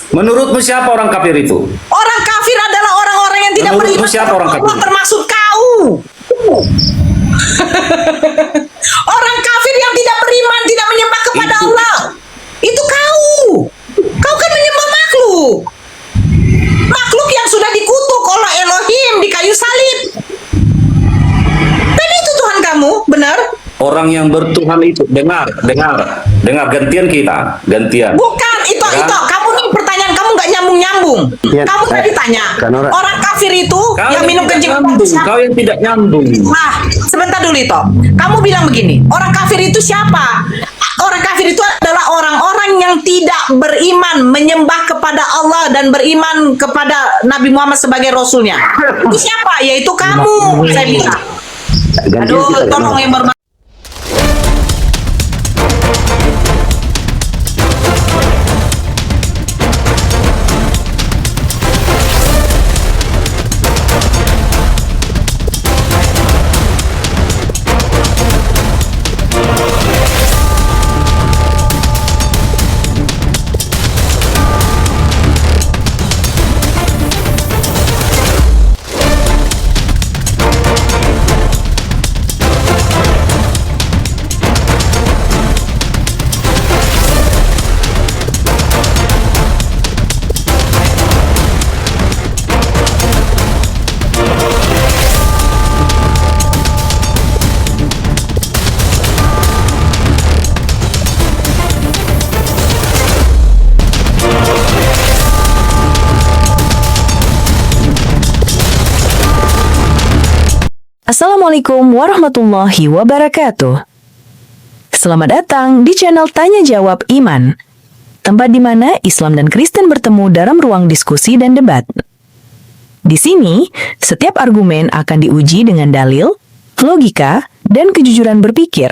Menurutmu siapa orang kafir itu? Orang kafir adalah orang-orang yang tidak Menurutmu beriman siapa orang kepada kafir? Allah, termasuk kau. Orang kafir yang tidak beriman, tidak menyembah kepada Itu. Allah. Itu kau. Kau kan menyembah makhluk. Makhluk yang sudah dikutuk oleh Elohim di kayu salib. Dan itu Tuhan kamu, benar? Orang yang bertuhan itu, dengar, gantian kita, gantian. Bukan, itu. Kamu nih pertanyaan kamu nggak nyambung-nyambung. Ya, Kamu tadi tanya, Kanora. orang kafir itu Kau yang minum tidak kencing nyambung, siapa? kau yang tidak nyambung. Sebentar dulu itu. Kamu bilang begini, orang kafir itu siapa? Orang kafir itu adalah orang-orang yang tidak beriman, menyembah kepada Allah dan beriman kepada Nabi Muhammad sebagai Rasulnya. Itu siapa? Yaitu kamu, saya bilang. Gantian Aduh, kita, tolong Kanora. yang bermaksud. Assalamualaikum warahmatullahi wabarakatuh. Selamat datang di channel Tanya Jawab Iman, tempat di mana Islam dan Kristen bertemu dalam ruang diskusi dan debat. Di sini, setiap argumen akan diuji dengan dalil, logika, dan kejujuran berpikir.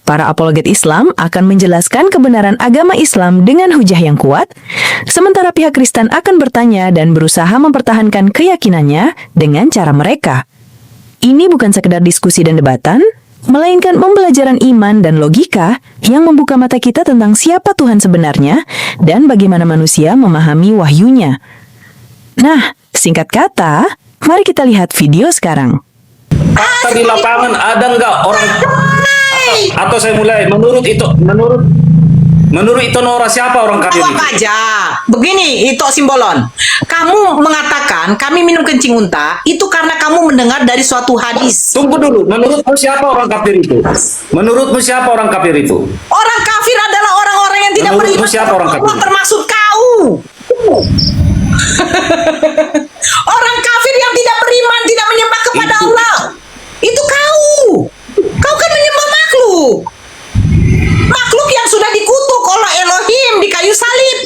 Para apologet Islam akan menjelaskan kebenaran agama Islam dengan hujah yang kuat, sementara pihak Kristen akan bertanya dan berusaha mempertahankan keyakinannya dengan cara mereka. Ini bukan sekedar diskusi dan debatan, melainkan pembelajaran iman dan logika yang membuka mata kita tentang siapa Tuhan sebenarnya dan bagaimana manusia memahami wahyunya. Nah, singkat kata, mari kita lihat video sekarang. Fakta di lapangan ada nggak orang? Atau saya mulai, menurut itu Nora siapa orang kafir Jawab itu? aja. Begini, itu Simbolon. Kamu mengatakan kami minum kencing unta itu karena kamu mendengar dari suatu hadis. Tunggu dulu, menurutmu siapa orang kafir itu? Menurutmu siapa orang kafir itu? Orang kafir adalah orang-orang yang tidak Menurutmu beriman siapa orang kepada kafir? Allah, termasuk kau. Orang kafir yang tidak beriman, tidak menyembah kepada Itu. Allah. Itu kau. Kau kan menyembah makhluk. Makhluk yang sudah dikutuk oleh Elohim di kayu salib.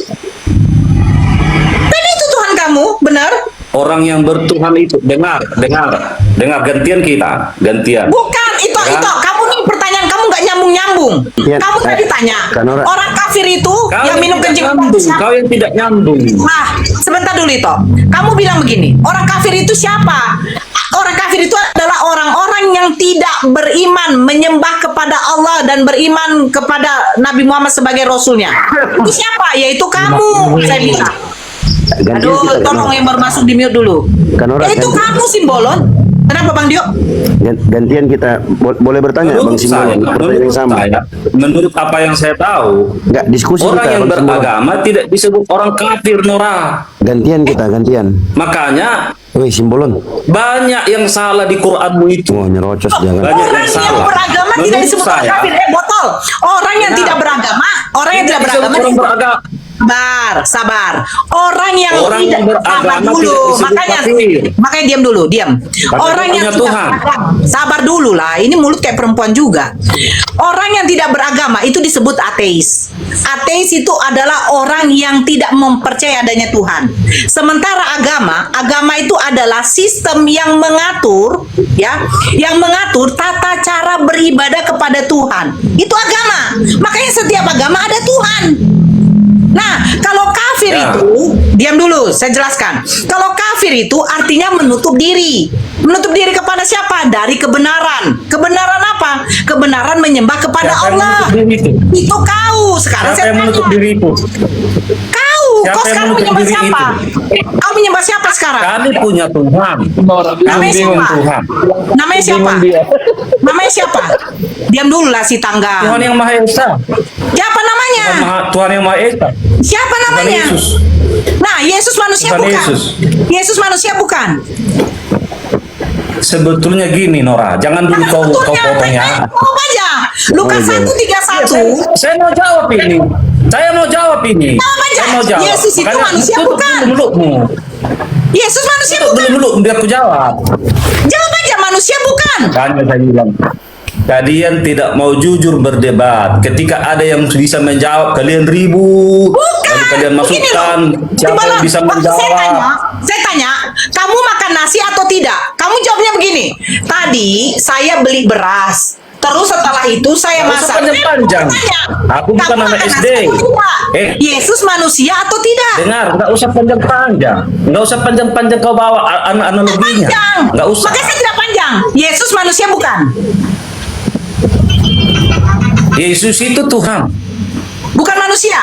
Dan itu Tuhan kamu, benar? Orang yang bertuhan itu, dengar, gantian kita, gantian. Bukan, itu. Kamu nih pertanyaan kamu nggak nyambung-nyambung. Ya, Kamu tadi tanya, Kanora. orang kafir itu Kau yang minum tidak kencing nyambung, siapa? kau yang tidak nyambung. Sebentar dulu itu. Kamu bilang begini, orang kafir itu siapa? Orang kafir itu adalah orang-orang yang tidak beriman, menyembah kepada Allah dan beriman kepada Nabi Muhammad sebagai Rasulnya. Itu siapa? Yaitu kamu, saya bilang. Gantian Aduh, kita, tolong Kanora. yang bermasuk di mute dulu. Kanora, Itu ganti. kamu, Simbolon. Kenapa Bang Dio? Gantian kita boleh bertanya, Bang Simbolon. Pertanyaan yang sama. Menurut apa yang saya tahu, Enggak, diskusi orang kita, yang Bang Simbolon. beragama tidak disebut orang kafir, Nora. Gantian kita, gantian. Makanya Woi, Simbolon. banyak yang salah di Quranmu itu. Oh, nyerocos jangan. Banyak Orang yang yang salah. beragama tidak Menurut disebut orang saya, kafir. Botol. Orang yang tidak beragama, orang yang tidak beragama disebut orang disebut- beragama. Sabar. Orang yang Orang tidak yang beragama sabar dulu. tidak disebut kafir. Makanya diam dulu, diam. Orang yang punya tidak Tuhan. beragama, sabar dulu lah. Ini mulut kayak perempuan juga. Orang yang tidak beragama itu disebut ateis. Ateis itu adalah orang yang tidak mempercayai adanya Tuhan. Sementara agama itu adalah sistem yang mengatur, ya, yang mengatur tata cara beribadah kepada Tuhan. Itu agama. Makanya setiap agama ada Tuhan. Nah, kalau kafir Ya. itu, diam dulu, saya jelaskan. Kalau kafir itu artinya menutup diri. Menutup diri kepada siapa? Dari kebenaran. Kebenaran apa? Kebenaran menyembah kepada Siapa yang Allah. menutup diri itu? Itu kau. Sekarang Siapa saya yang menutup tanya. diri itu? Kau. Siapa kau yang sekarang menutup menyembah diri siapa? Kau menyembah siapa sekarang? Kami punya Tuhan. Namanya siapa? Tuhan. Namanya siapa? Namanya siapa? Diam dulu lah si Tuhan tangga. yang Maha Esa. Siapa namanya? Tuhan yang Maha Esa. Siapa Tuhan namanya? Yesus. Nah, Yesus manusia Tuhan bukan? Yesus. Yesus manusia bukan? Sebetulnya gini Nora, jangan dulu kau potong ya. Jawab aja. Lukas 1:31. Saya mau jawab ini. Saya mau jawab ini. Jawab aja. Saya mau jawab. Yesus itu Makanya manusia tutup bukan? dulu mulutmu. Yesus manusia Tutup bukan? dulu mulut biar aku jawab. Jawab aja, manusia bukan? Makanya saya bilang. Kalian tidak mau jujur berdebat. Ketika ada yang bisa menjawab, kalian ribut. Bukan. Lalu kalian Begini masukkan loh. siapa Coba yang loh, bisa waktu menjawab. saya tanya, kamu makan nasi atau tidak? Kamu jawabnya begini. Tadi saya beli beras. Terus setelah itu saya Nggak usah masak. panjang-panjang. Tanya, Aku bukan kamu anak makan nasi SD. atau tidak? Yesus manusia atau tidak? Dengar, nggak usah panjang-panjang. Nggak usah panjang-panjang kau bawa analoginya. Panjang. Nggak usah. Makanya saya tidak panjang. Yesus manusia bukan? Yesus itu Tuhan. Bukan manusia.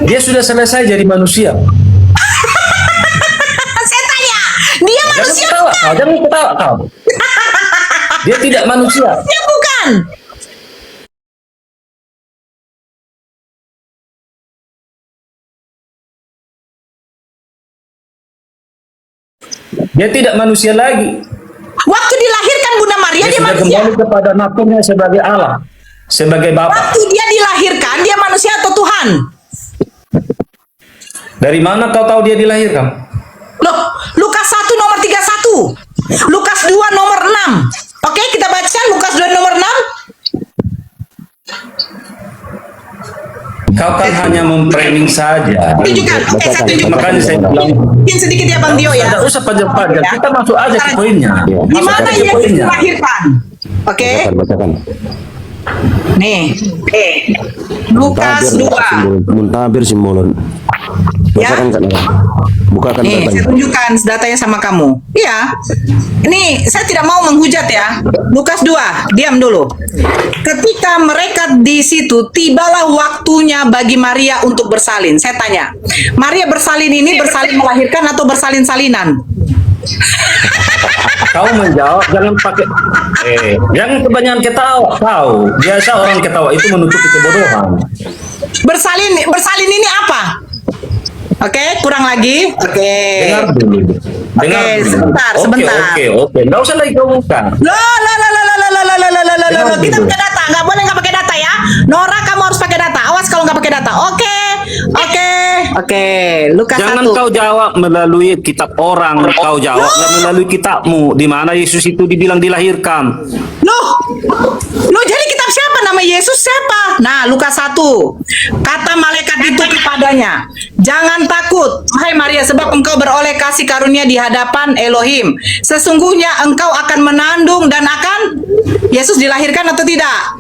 Dia sudah selesai jadi manusia. Saya tanya, dia Jangan manusia ketawa bukan? kau, jangan ketawa kau. Dia tidak manusia. Dia bukan. Dia tidak manusia lagi. Waktu dilahirkan Bunda Maria Dia dia sudah manusia. kembali kepada naturnya sebagai Allah, sebagai Bapa. Waktu dia dilahirkan dia manusia atau Tuhan? Dari mana kau tahu dia dilahirkan? Loh, Lukas 1 nomor 31. Lukas 2 nomor 6. Oke, kita baca Lukas 2 nomor 6. Kau kan hanya memframing saja. Tunjukkan. Oke, saya tunjukkan. Makanya saya bilang, Mungkin sedikit ya Bang Dio ya. tidak usah panjang-panjang. Kita masuk aja ke poinnya. Di Masuk mana aja ke Yesus poinnya. dilahirkan? Oke. Bacakan. Nih. Lukas 2. Muntabir simbolon. Ya. Bacakan Kak Nara. Bukakan Nih, saya datanya. tunjukkan datanya sama kamu. Iya. Ini saya tidak mau menghujat ya. Lukas 2, diam dulu. Ketika mereka di situ, tibalah waktunya bagi Maria untuk bersalin. Saya tanya, Maria bersalin ini bersalin melahirkan atau bersalin salinan? Kau menjawab jangan pakai jangan kebanyakan ketawa. Tahu biasa orang ketawa itu menutupi kebodohan. Bersalin ini apa? Oke, kurang lagi. Oke. Dengar dulu. Dengar Oke, dulu. sebentar. Oke. Nggak usah lagi kau buka. Loh, kita pakai data, nggak pakai data ya. Nora, kamu harus pakai data. Awas kalau nggak pakai data. Oke. Lukas Jangan 1. kau jawab melalui kitab orang, kau jawab nggak melalui kitabmu. Di mana Yesus itu dibilang dilahirkan. Loh, jadi kitab siapa? Nama Yesus siapa? Nah, Lukas 1. Kata malaikat itu kepadanya, jangan takut, hai Maria, sebab engkau beroleh kasih karunia di hadapan Elohim. Sesungguhnya engkau akan menandung dan akan Yesus dilahirkan atau tidak?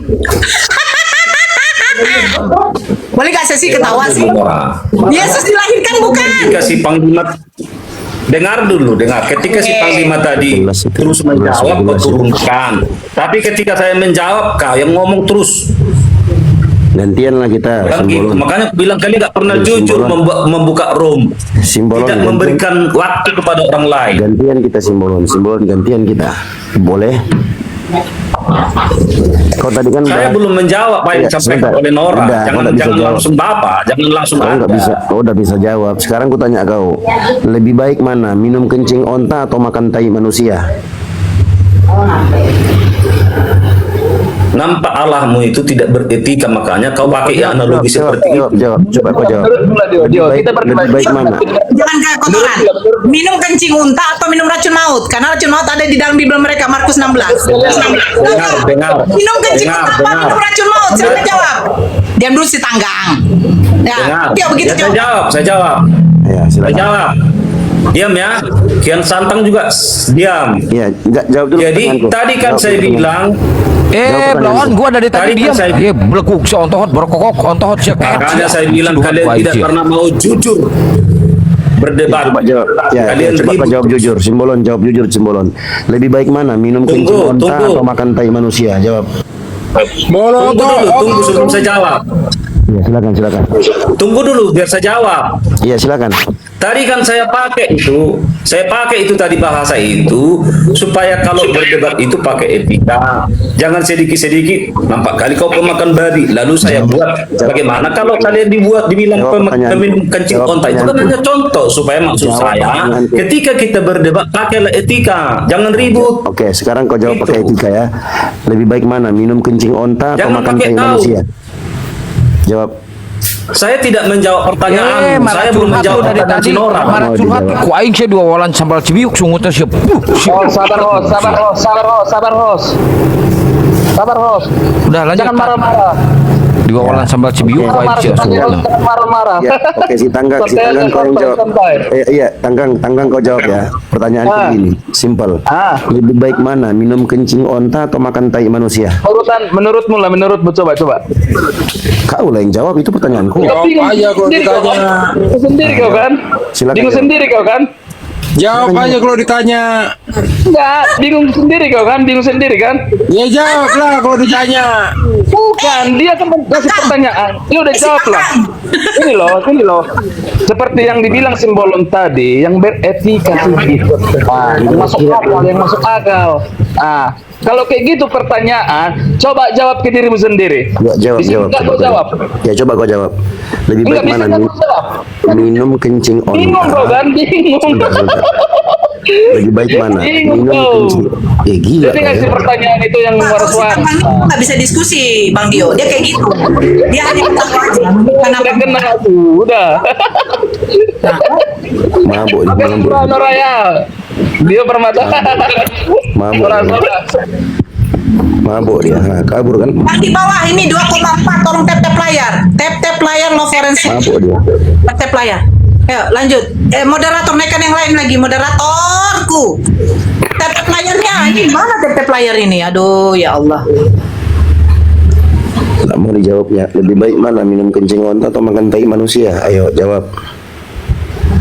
Boleh gak sesi ketawa sih? Yesus dilahirkan bukan? Ketika si Panglima dengar. Ketika si Panglima tadi terus menjawab, kau turunkan. Tapi ketika saya menjawab, kau yang ngomong terus. Gantianlah kita Kan gitu. simbolon. Makanya aku bilang kalian nggak pernah jujur membuka room, Simbolon tidak gantian. memberikan waktu kepada orang lain. Gantian kita simbolon gantian kita. Boleh? Kau tadi kan Saya udah- belum menjawab apa yang Ya, disampaikan sebentar. oleh Nora. Udah, kau Jangan nggak bisa jawab. langsung bapak, jangan langsung Kau nggak ada. bisa, kau udah bisa jawab. Sekarang ku tanya kau, lebih baik mana, minum kencing onta atau makan tai manusia? Nampak Allahmu itu tidak beretika, makanya kau pakai analogi seperti itu. Jawab. Coba kau jawab. Lebih baik mana? Jangan kayak kotoran. Minum kencing unta atau minum racun maut? Karena racun maut ada di dalam Bible mereka, Markus 16. Dengar. Minum kencing unta apa minum racun maut? Siapa jawab? Diam dulu si tanggang. Ya, dia begitu Ya, saya jawab. Ya, Saya silakan. jawab. Diam ya. Kian Santang juga diam. Ya, enggak jawab dulu. Jadi pertanyaanku. tadi kan Jawab saya pertanyaan. bilang, Belawan gua dari Tadi tadi kan diam. saya- Belekuk seontohot berkokok ontohot siap. makanya saya bilang kalian tidak pernah mau jujur berdebat. Coba jawab. Ya, Kalian coba kau ribut. jawab jujur. Simbolon, jawab jujur simbolon. Lebih baik mana, minum Tunggu, kencing onta tunggu. atau makan tai manusia? Jawab. Tunggu dulu, tunggu sebelum saya jawab. Iya, silakan. Tunggu dulu biar saya jawab. Iya, silakan. Tadi kan saya pakai itu tadi bahasa itu supaya kalau berdebat itu pakai etika. Jangan sedikit-sedikit nampak kali kau pemakan babi, lalu saya buat. Bagaimana kalau kalian dibilang peminum kencing onta, itu kan hanya contoh supaya maksud saya ketika kita berdebat pakailah etika, jangan ribut. Oke, sekarang kau jawab pakai etika ya. Lebih baik mana, minum kencing onta atau Jangan makan pakai tai tahu. manusia? Jawab. Saya tidak menjawab pertanyaan. Saya belum menjawab dari pertanyaan tadi. si Nora. Marah Mau curhat. dijawab. Ku aing saya 2 walan sambal cibiuk sungguh teh siap. Oh, sabar host. Udah lanjut. Jangan marah-marah. 2 walan sambal cibiuk ku aing siap sungguh. Jangan marah-marah. Ya, oke, si Tanggang kau yang jawab. Iya, Tanggang kau jawab ya. Pertanyaan begini, simple. Lebih baik mana, minum kencing onta atau makan tai manusia? Menurutmu coba. Kau lah yang jawab, itu pertanyaanku. Kau bingung sendiri kau kan? Bingung sendiri kau kan? Silakan Bingung jawab. sendiri kau kan? Jawab aja kalau ditanya. Enggak, bingung sendiri kau kan? Bingung sendiri kan? Ya jawab lah kalau ditanya. Bukan, dia kan kasih pertanyaan. Dia udah jawab lah. Ini loh. Seperti yang dibilang Simbolon tadi, yang beretika gitu. Yang masuk akal. Kalau kayak gitu pertanyaan, coba jawab ke dirimu sendiri. Ya, Di sini jawab. nggak kau jawab. Ya, coba kau jawab. Lebih Enggak baik bisa mana, kau jawab. minum kencing onta? Bingung kau kan? Bingung. Sebentar. Lebih baik mana, Bingung minum kau. kencing? Gila Jadi kau ngasih ya. pertanyaan itu yang Bang waras-waras. nggak bisa diskusi, Bang Dio. Dia kayak gitu. Dia hanya ketawa aja. Kenapa? Udah kenal tuh, udah. Mabuk nih, Oke, mabuk. Noraya. Dia permata. Mabuk. Mabuk dia, kabur kan? Yang di bawah ini 2,4, tolong tap layar. Tap layar lo forensik. Mabuk dia. Tap layar. Ayo lanjut. Moderator naikkan yang lain lagi. Moderatorku. Tap layarnya. Ini mana tap layar ini? Aduh ya Allah. Nggak mau dijawabnya. Lebih baik mana, minum kencing onta atau makan tai manusia? Ayo jawab.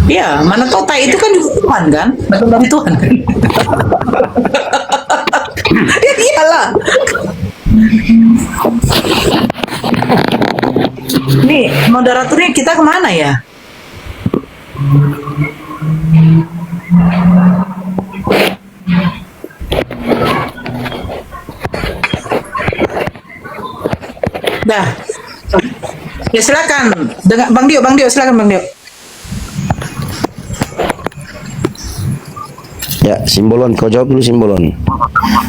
Ya, mana tahu tai itu kan juga Tuhan kan? Bagian dari Tuhan kan? Ya iyalah. Nih, moderatornya kita kemana ya? Dah. Ya silakan. Dengan Bang Dio, silakan Bang Dio. Ya, Simbolon, kau jawab dulu Simbolon.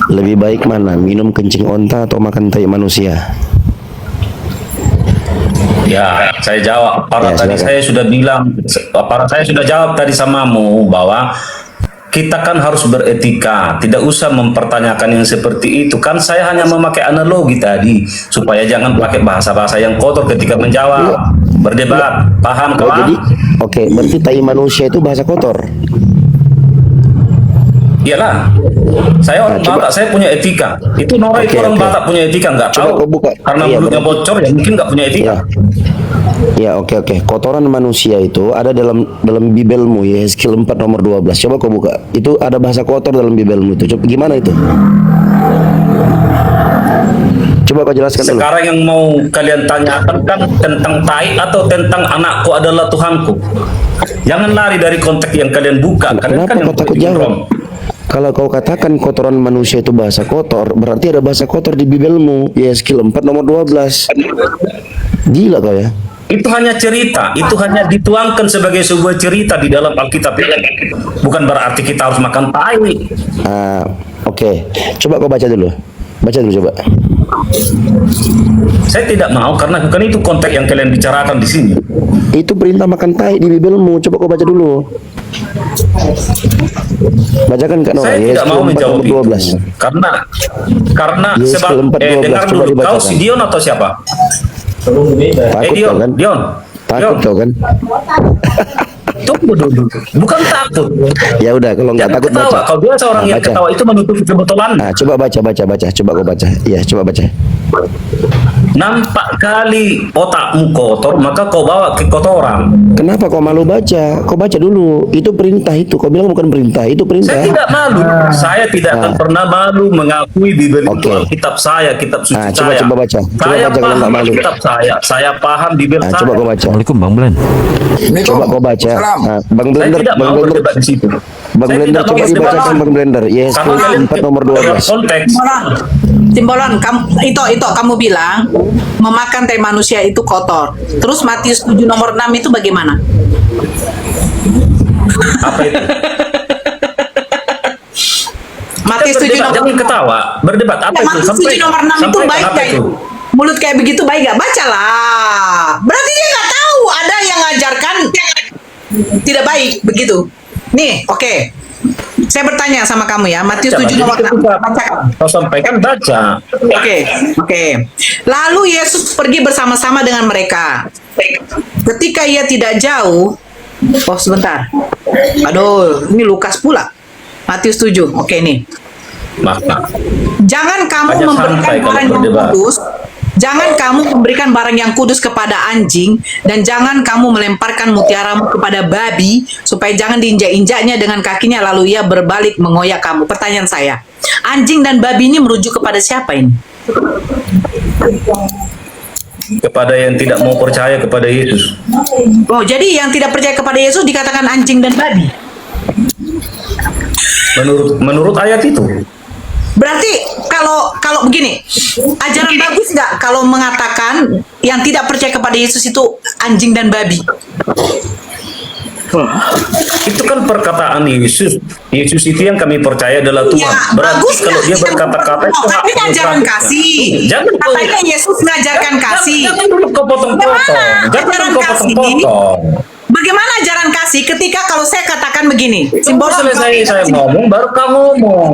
Lebih baik mana, minum kencing onta atau makan tai manusia? Ya, saya jawab. Ya, Tadi silakan. saya sudah bilang, saya sudah jawab tadi samamu bahwa kita kan harus beretika, tidak usah mempertanyakan yang seperti itu. Kan saya hanya memakai analogi tadi supaya jangan pakai bahasa-bahasa yang kotor ketika menjawab, berdebat. Paham Oh, kawan? jadi, oke, berarti tai manusia itu bahasa kotor. Iyalah, saya orang Nah, coba. Batak, saya punya etika. Itu Nora itu Oke, orang oke. Batak punya etika, nggak Coba tahu. kau buka. Karena Iya, mulutnya berarti. bocor ya mungkin nggak punya etika. Ya, oke. Kotoran manusia itu ada dalam Bibelmu, Yehezkiel 4 nomor 12. Coba kau buka. Itu ada bahasa kotor dalam Bibelmu itu. Coba gimana itu? Coba kau jelaskan dulu. Sekarang yang mau kalian tanyakan kan tentang tai atau tentang anakku adalah Tuhanku. Jangan lari dari konteks yang kalian buka. Kalian Kenapa kan yang kau takut bikin jawab? rom. Kalau kau katakan kotoran manusia itu bahasa kotor, berarti ada bahasa kotor di Bibelmu, Yehezkiel 4 nomor 12. Gila kau ya. Itu hanya cerita, itu hanya dituangkan sebagai sebuah cerita di dalam Alkitab. Bukan berarti kita harus makan tai. Oke. Coba kau baca dulu. Baca dulu coba. Saya tidak mau karena bukan itu konteks yang kalian bicarakan di sini. Itu perintah makan tai di Bibelmu. Coba kau baca dulu. Bacakan Kak Nora. Saya tidak mau menjawab itu 12. karena Yes, sebab 4:12. dengar Coba dulu, kau dibacakan. si Dion atau siapa? Takut Dion, kau kan? Dion. Takut kau kan? Tunggu dulu. Bukan takut. Ya udah, kalau nggak Jangan takut ketawa. baca. Kau biasa orang yang Baca. ketawa itu menutupi kebetulan. Coba baca. Iya, coba kau baca. Iya, coba baca. Nampak kali otakmu kotor, maka kau bawa ke kotoran. Kenapa kau malu baca? Kau baca dulu. Itu perintah itu. Kau bilang bukan perintah. Itu perintah. Saya tidak malu. Saya tidak akan pernah malu mengakui Bibel itu kitab saya, kitab suci saya. Coba baca. Coba Saya baca kalau paham nggak malu. kitab saya paham Bibel saya. Coba kau baca. Assalamualaikum Bang Blen. Coba kau baca. Bang Saya Blender. tidak Bang mau Blender. berdebat di situ. Bang Saya Blender tidak mau coba berdebat dibacakan di situ. Bang Blender. Yes, Karena kalian 4 nomor dalam 12. konteks. Timbolon, itu kamu bilang memakan teh manusia itu kotor. Terus Matius 7 nomor 6 itu bagaimana? Apa itu? Matius 7 Berdebat, nomor jangan ketawa. Berdebat apa itu? Matius 7 nomor 6 itu sampaikan baik apa gak itu? itu? Mulut kayak begitu baik gak? Bacalah. Berarti dia nggak tahu ada yang ngajarkan tidak baik begitu. Nih, oke. Saya bertanya sama kamu ya, Matius 7 nomor 6. Bacakan. Kau sampaikan baca. Oke. Lalu Yesus pergi bersama-sama dengan mereka. Ketika ia tidak jauh, oh sebentar. Aduh, ini Lukas pula. Matius 7. Oke nih. Maka Jangan kamu Hanya memberikan santai kalau barang yang berdebat. kudus. Jangan kamu memberikan barang yang kudus kepada anjing, dan jangan kamu melemparkan mutiaramu kepada babi, supaya jangan diinjak-injaknya dengan kakinya lalu ia berbalik mengoyak kamu. Pertanyaan saya, anjing dan babi ini merujuk kepada siapa ini? kepada yang tidak mau percaya kepada Yesus. Oh, jadi yang tidak percaya kepada Yesus dikatakan anjing dan babi. Menurut ayat itu. Berarti kalau begini, ajaran bagus nggak kalau mengatakan yang tidak percaya kepada Yesus itu anjing dan babi? Itu kan perkataan Yesus. Yesus itu yang kami percaya adalah Tuhan. Ya, Berarti bagus kalau nggak? dia berkata-kata itu hak Ini ajaran prerogatifnya. kasih. Jangan Katanya Yesus mengajarkan kasih. Jangan dulu kau potong-potong. Bagaimana Jangan ajaran dulu kau kasih? potong-potong. Bagaimana ajaran kasih ketika kalau saya katakan begini? Tunggu selesai saya ngomong, baru kau ngomong.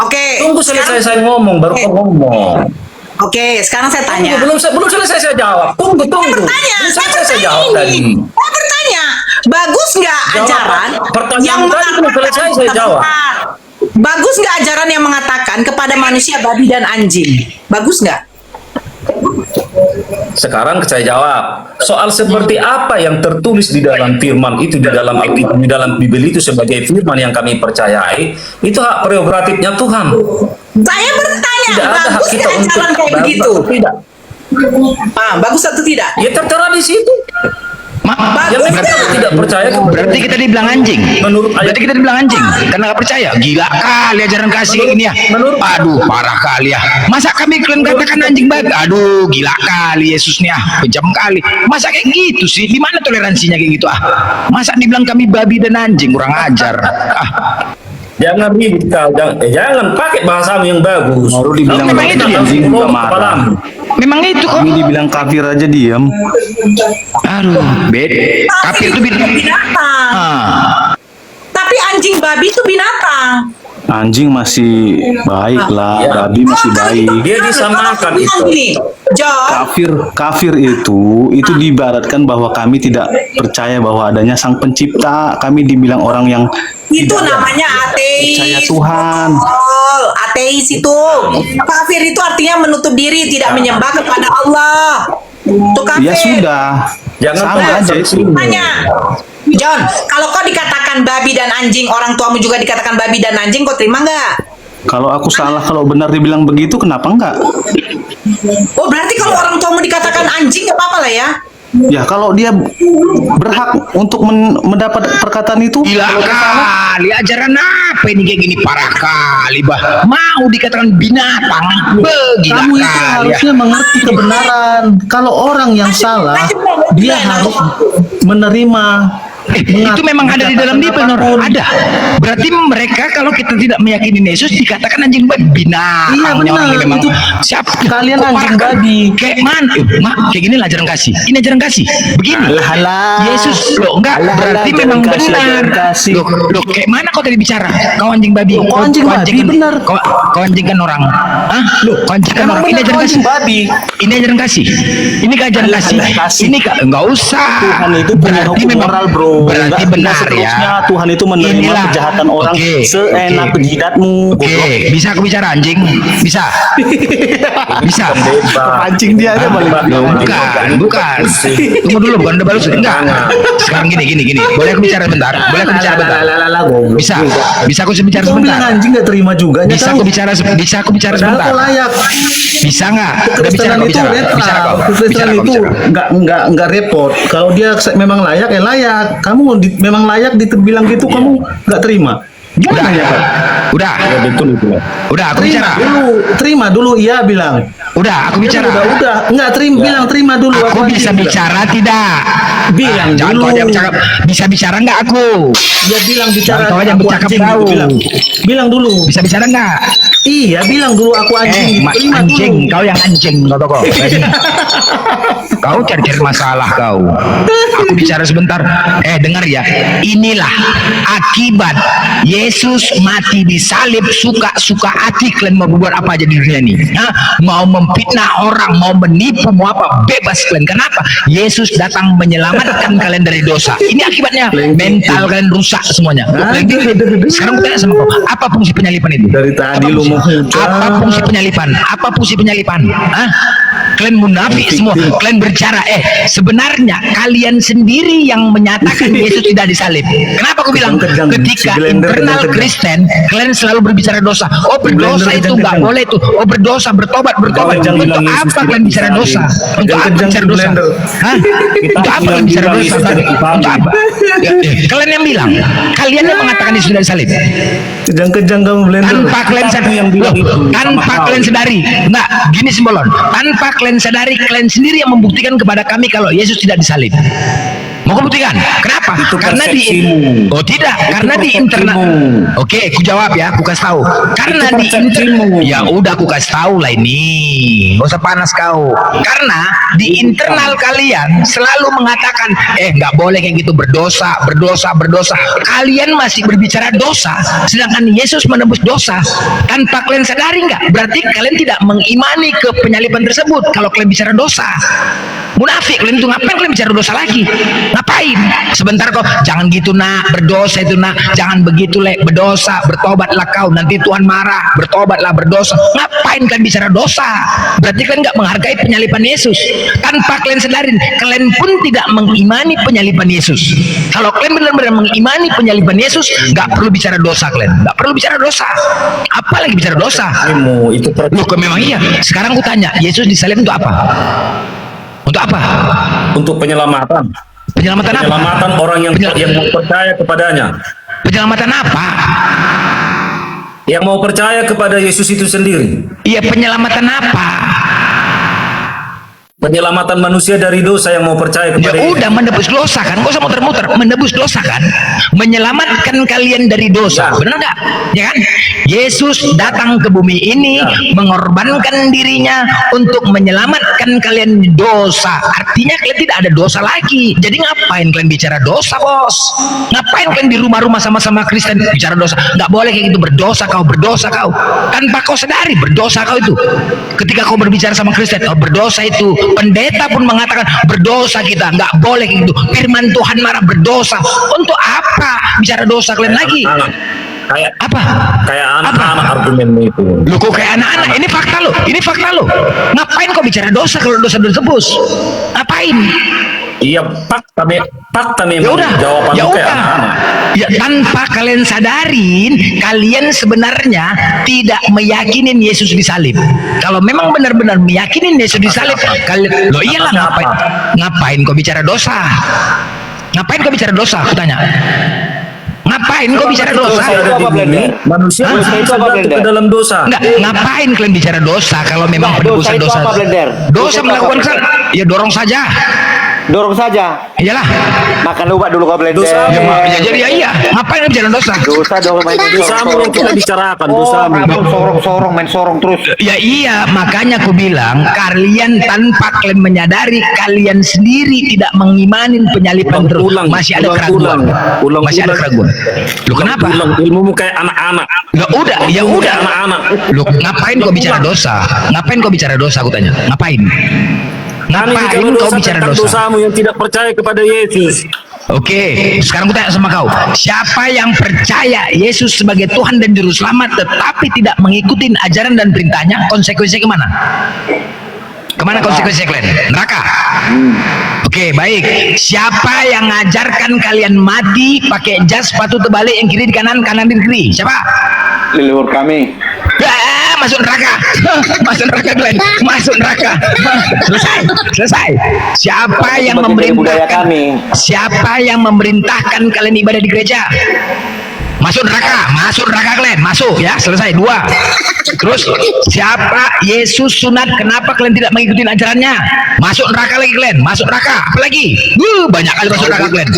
Oke. Tunggu selesai saya ngomong, baru kau ngomong. Oke, sekarang saya tanya. Belum selesai saya jawab. Tunggu. Bertanya, Belum saya selesai saya bertanya jawab tadi. ini. Saya bertanya, bagus nggak Jawab. ajaran Pertanyaan yang tadi belum selesai saya jawab. Bagus nggak ajaran yang mengatakan kepada manusia babi dan anjing? Bagus nggak? Sekarang saya jawab. Soal seperti apa yang tertulis di dalam firman itu, di dalam Bibel itu sebagai firman yang kami percayai, itu hak prerogatifnya Tuhan. Saya bertanya, Tidak ada hak bagus kita nggak untuk ajaran kayak begitu? Tidak. Bagus atau tidak? Ya tertera di situ. Ya Bagus memang nggak? kalau tidak percaya Berarti kita dibilang anjing. Menurut ayat Berarti kita dibilang anjing karena nggak percaya. Gila kali ajaran kasih ini ya. Aduh, parah kali ya. Masa kami kalian katakan anjing babi? Aduh, gila kali Yesus nih kejam kali. Masa kayak gitu sih? Di mana toleransinya kayak gitu Masa dibilang kami babi dan anjing, kurang ajar. jangan ribut kau, jangan pakai bahasamu yang bagus. Baru dibilang Memang itu dia. anjing juga marah. Memang itu kok. Kami dibilang kafir aja diam. Aduh, kafir itu binatang. Tapi anjing babi itu binatang. Anjing masih baik lah, babi masih baik. Dia disamakan itu. Gini, John, Kafir itu diibaratkan bahwa kami tidak percaya bahwa adanya Sang Pencipta. Kami dibilang orang yang itu tidak namanya ateis. percaya Tuhan. Oh, ateis itu. Kafir itu artinya menutup diri, tidak menyembah kepada Allah. Itu kafir. Ya sudah, Jangan sama bahas aja itu. itu. Tanya, John, kalau kau dikatakan babi dan anjing, orang tuamu juga dikatakan babi dan anjing, kau terima nggak? Kalau aku salah, kalau benar dibilang begitu, kenapa enggak? Oh, berarti kalau orang tuamu dikatakan anjing, nggak apa-apa lah ya? Ya kalau dia berhak untuk mendapat perkataan itu, Gila kali, ajaran apa ini kayak gini, parah kali bah. Mau dikatakan binatang, begila Kamu itu kali ya. harusnya mengerti kebenaran. Kalau orang yang salah, dia harus menerima. Itu memang ada di dalam Bibel, Nor. Ada. Berarti mereka kalau kita tidak meyakini Yesus dikatakan anjing babi, binatang. Iya, benar. Orang ini memang Itu siapa? kalian Kok anjing parah kan? babi. Kayak mana? Kayak gini lah ajaran kasih. Ini ajaran kasih. Begini. Alah. Yesus loh enggak Alah, berarti ajaran memang kasih, benar. ajaran kasih. Loh, kayak mana kau tadi bicara? Kau anjing babi. Kau anjing babi, kan, benar. Kau anjing kan orang. Hah? Loh, kau anjing kan Emang orang. Ini benar ajaran kau kasih. anjing babi. Ini ajaran kasih. Ini ke ajaran Alah, kasih. alah, kasih. Ini enggak usah. Tuhan itu punya Berarti hukum memang moral, bro. Berarti Nggak benar seterusnya ya. Tuhan itu menerima Inilah. kejahatan orang Oke, seenak oke. jidatmu. Oke, bisa aku bicara anjing? Bisa. Bisa. Pancing dia aja balik. Bukan. Tunggu dulu, bukan udah balas. Enggak. Sekarang gini. Boleh aku bicara bentar? Boleh aku bicara bentar? Bisa. Bisa aku bicara Kau bilang sebentar? anjing gak terima juga. Bisa aku bicara Padahal sebentar? kau layak. Bisa nggak? Udah bicara Kekristenan kau itu bicara. netral. Bicara kau. Kekristenan Bicara kau itu bicara. nggak repot. Kalau dia memang layak, ya layak. Kamu memang layak dibilang gitu, kamu nggak terima. Udah. Udah. Udah aku bicara. Terima dulu, iya bilang. Udah aku bicara. Udah, nggak terima, bilang terima dulu. Aku bisa anjing, bicara tidak? Bilang Jangan dulu. kau aja bercakap. Bisa bicara nggak aku? Ya bilang bicara. Jangan kau aja aku bercakap anjing, kau. gitu, bilang dulu. Bisa bicara nggak? Iya, bilang dulu aku anjing. Terima Anjing, dulu. kau yang anjing kau. Kau cari-cari masalah kau. Aku bicara sebentar. Dengar ya. Inilah akibat Yesus mati di salib. Suka-suka hati kalian mau berbuat apa aja di dunia ini. Mau memfitnah orang, mau menipu, mau apa, bebas kalian. Kenapa? Yesus datang menyelamatkan kalian dari dosa. Ini akibatnya. Mental kalian rusak semuanya. Sekarang aku tanya sama kau, apa fungsi penyalipan itu? Dari tadi lu mau Apa fungsi penyalipan? Apa fungsi penyalipan? Hah? Kalian munafik semua. Kalian berbicara. Sebenarnya kalian sendiri yang menyatakan Yesus tidak disalib. Kenapa aku bilang? Ketika internal Kristen, kalian selalu berbicara dosa. Oh, berdosa itu nggak boleh itu. Oh, berdosa, bertobat. Untuk apa kalian bicara dosa? Untuk apa bicara dosa? Hah? Untuk apa kalian bicara dosa? Untuk apa? Kalian yang bilang. Kalian yang mengatakan Yesus tidak disalib. Kejang-kejang kamu blender. Tanpa kalian sadari, tanpa kalian sadari, enggak, gini Simbolon, tanpa kalian sadari, kalian sendiri yang membuktikan kepada kami kalau Yesus tidak disalib. Mau kau buktikan? Kenapa? Itu Karena di persepsimu. tidak, Itu karena di internal. persepsimu. Oke, aku jawab ya, aku kasih tahu. Karena Itu di persepsimu. ya udah aku kasih tahu lah ini. Gak usah panas kau. Karena di internal kalian selalu mengatakan, nggak boleh kayak gitu, berdosa. Kalian masih berbicara dosa, sedangkan Yesus menebus dosa. Tanpa kalian sadari nggak? Berarti kalian tidak mengimani ke penyaliban tersebut. Kalau kalian bicara dosa, munafik kalian itu. Ngapain kalian bicara dosa lagi? Ngapain? Sebentar kok, jangan gitu nak, berdosa itu nak, jangan begitu lek, berdosa, bertobatlah kau, nanti Tuhan marah, bertobatlah, berdosa. Ngapain kalian bicara dosa? Berarti kalian nggak menghargai penyaliban Yesus. Tanpa kalian sadarin, kalian pun tidak mengimani penyaliban Yesus. Kalau kalian benar-benar mengimani penyaliban Yesus, nggak perlu bicara dosa kalian, nggak perlu bicara dosa. Apalagi bicara dosa? Itu Loh, kok memang iya. Sekarang aku tanya, Yesus disalib untuk apa? Untuk apa? untuk penyelamatan. Penyelamatan apa? Penyelamatan orang yang mau percaya kepadanya. Penyelamatan apa? Yang mau percaya kepada Yesus itu sendiri. Iya, penyelamatan apa? Penyelamatan manusia dari dosa yang mau percaya Ya kepada Yesus. udah, menebus dosa kan, gak usah muter-muter, menebus dosa kan, menyelamatkan kalian dari dosa, benar nggak? Ya kan? Yesus datang ke bumi ini mengorbankan dirinya untuk menyelamatkan kalian dari dosa. Artinya kalian tidak ada dosa lagi. Jadi ngapain kalian bicara dosa, bos? Ngapain kalian di rumah-rumah sama-sama Kristen bicara dosa? Nggak boleh kayak gitu, berdosa kau, tanpa kau sadari berdosa kau itu. Ketika kau berbicara sama Kristen, berdosa itu. Pendeta pun mengatakan berdosa kita, nggak boleh gitu. Firman Tuhan marah, berdosa. Untuk apa bicara dosa kalian lagi? Kayak Apa? kayak anak-anak argumenmu itu. Lu kok kayak anak-anak? Ini fakta lo. Ngapain kau bicara dosa kalau dosa udah tebus? Ngapain? Iya, fakta Ya memang udah, jawaban ya kayak udah. anak-anak. Ya, tanpa kalian sadarin, kalian sebenarnya tidak meyakinin Yesus disalib. Kalau memang benar-benar meyakinin Yesus disalib, kalian, loh iyalah, ngapain kau bicara dosa? Ngapain kau bicara dosa? Aku tanya. Ngapain kau bicara dosa? Manusia itu jatuh ke dalam dosa. Enggak, ngapain kalian bicara dosa kalau memang penebusan dosa? Dosa melakukan kesalahan, ya dorong saja. Dorong saja. Iyalah. Makan obat dulu kau blender. Dosa. Ya jadi ya iya. Ngapain bicara dosa? Dosa dong main Dosamu yang kita bicarakan, dosamu. sorong main sorong terus. Ya iya, makanya aku bilang kalian tanpa kalian menyadari kalian sendiri tidak mengimanin penyaliban terus. Masih ada keraguan. Masih ada keraguan. Lu kenapa? Ilmumu kayak anak-anak. Enggak udah, ya udah anak-anak. Lu ngapain kau bicara dosa? Ngapain kau bicara dosa, aku tanya. Ngapain? Ngapain kau bicara dosa? Dosamu yang tidak percaya kepada Yesus. Oke, sekarang aku tanya sama kau, siapa yang percaya Yesus sebagai Tuhan dan Juru Selamat tetapi tidak mengikuti ajaran dan perintahnya, konsekuensinya kemana? Kemana konsekuensinya kalian? Neraka. Oke, baik. Siapa yang ngajarkan kalian mati pakai jas sepatu terbalik, yang kiri di kanan, kanan di kiri? Siapa? Leluhur kami. Masuk neraka. Masuk neraka kalian. Masuk neraka. Selesai. Siapa yang memerintahkan? Siapa yang memerintahkan kalian ibadah di gereja? Masuk neraka kalian, masuk ya, selesai. 2. Terus siapa Yesus sunat, kenapa kalian tidak mengikuti ajarannya? Masuk neraka lagi kalian, masuk neraka. Apalagi? Banyak kali masuk neraka kalian.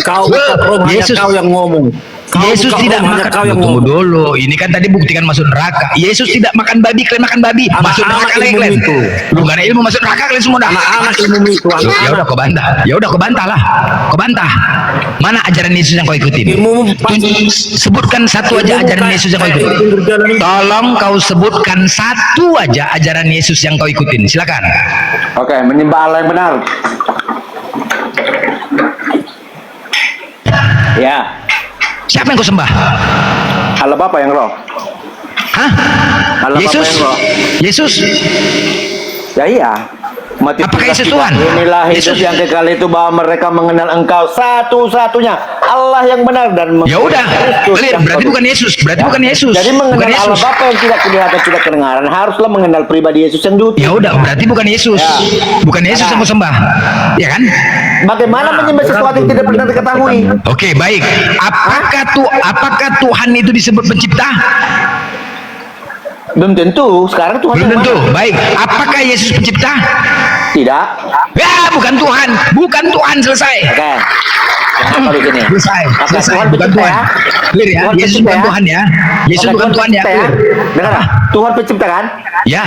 Yesus kau yang ngomong. Yesus tidak makan. Tunggu dulu, ini kan tadi buktikan masuk neraka. Yesus tidak makan babi, kalian makan babi. Masuk neraka lagi kalian. Lu gak ada ilmu, masuk neraka kalian semua dah. Anak-anak ilmu itu. Ya udah kau bantah. Kau bantah. Mana ajaran Yesus yang kau ikutin? Sebutkan satu aja ajaran Yesus yang kau ikutin. Tolong kau sebutkan satu aja ajaran Yesus yang kau ikutin. Silakan. Oke, menyembah Allah yang benar. Ya. Siapa yang kau sembah? Allah Bapa yang roh. Hah? Allah Yesus? Bapa yang roh. Yesus? Ya iya. Mati Apakah Yesus kita. Tuhan? Inilah hidup Yesus. yang kekal itu, bahwa mereka mengenal Engkau satu-satunya Allah yang benar dan Ya udah, berarti bukan Yesus. Bukan Yesus. Jadi mengenal Bukan Allah Yesus. Bapa yang tidak kelihatan, tidak kedengaran, haruslah mengenal pribadi Yesus yang diutus. Ya udah, berarti bukan Yesus. Ya. Bukan Yesus yang kau sembah. Ya kan? Bagaimana menyembah sesuatu yang tidak pernah diketahui? Oke, baik. Apakah Tuhan itu disebut pencipta? Belum tentu. Sekarang Tuhan Belum yang tentu. mana? Baik. Apakah Yesus pencipta? Tidak. Ya, bukan Tuhan. Bukan Tuhan, selesai. Oke. Jangan baru gini. Selesai. Oke, Selesai. Tuhan Bukan pencipta Tuhan. ya. Clear ya. Tuhan Yesus pencipta bukan ya. Tuhan ya. Yesus Oke, bukan Tuhan ya. pencipta Clear. Dengar, Tuhan pencipta kan? Ya.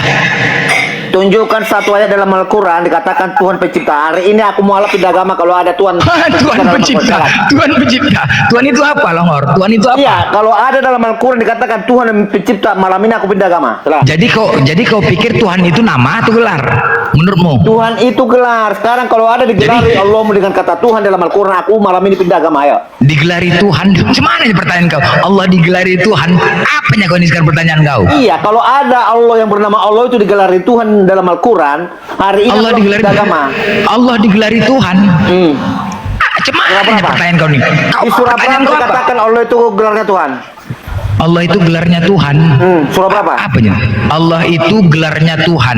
Tunjukkan satu ayat dalam Al-Quran dikatakan Tuhan pencipta. Hari ini aku mualaf pindah agama kalau ada Tuhan. Tuhan pencipta. Tuhan pencipta. Tuhan itu apa, Longhor? Tuhan itu apa? Iya, kalau ada dalam Al-Quran dikatakan Tuhan yang pencipta, malam ini aku pindah agama. Salah. Jadi kau pikir Tuhan itu nama atau gelar? Menurutmu? Tuhan itu gelar. Sekarang kalau ada digelari Allah dengan kata Tuhan dalam Al-Quran, aku malam ini pindah agama. Ayo. Digelari Tuhan. Gimana ini pertanyaan kau? Allah digelari Tuhan. Apanya kau ini sekarang pertanyaan kau? Iya, kalau ada Allah yang bernama Allah itu digelari Tuhan dalam Al-Quran, hari ini Allah digelari agama. Allah digelari Tuhan. Cemana ini pertanyaan kau nih? Di surah berapa dikatakan Allah itu gelarnya Tuhan? Allah itu gelarnya Tuhan. Surah berapa? Apanya? Allah itu gelarnya Tuhan.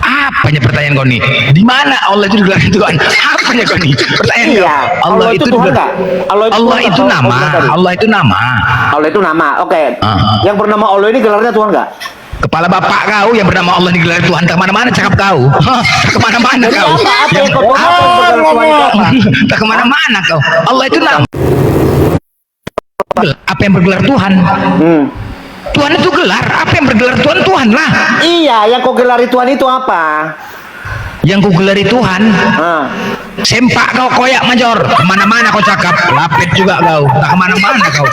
Apanya pertanyaan kau nih? Di mana Allah itu gelarnya Tuhan? Apanya kau nih? Pertanyaan kau. Iya, Allah itu Tuhan nggak? Allah itu nama. Allah itu nama. Allah itu nama. Oke. Yang bernama Allah ini gelarnya Tuhan nggak? Kepala bapak kau yang bernama Allah digelar Tuhan, tak kemana-mana cakap kau. Tak kemana-mana kau. Apa yang kau Tak kemana-mana kau. Allah itu nama. Apa yang bergelar Tuhan? Tuhan itu gelar. Apa yang bergelar Tuhan? Tuhan lah. Iya, yang kau gelari Tuhan itu apa? Yang ku gelari Tuhan. Sempak kau koyak major. Kemana-mana kau cakap. Lapet juga kau. Tak kemana-mana kau.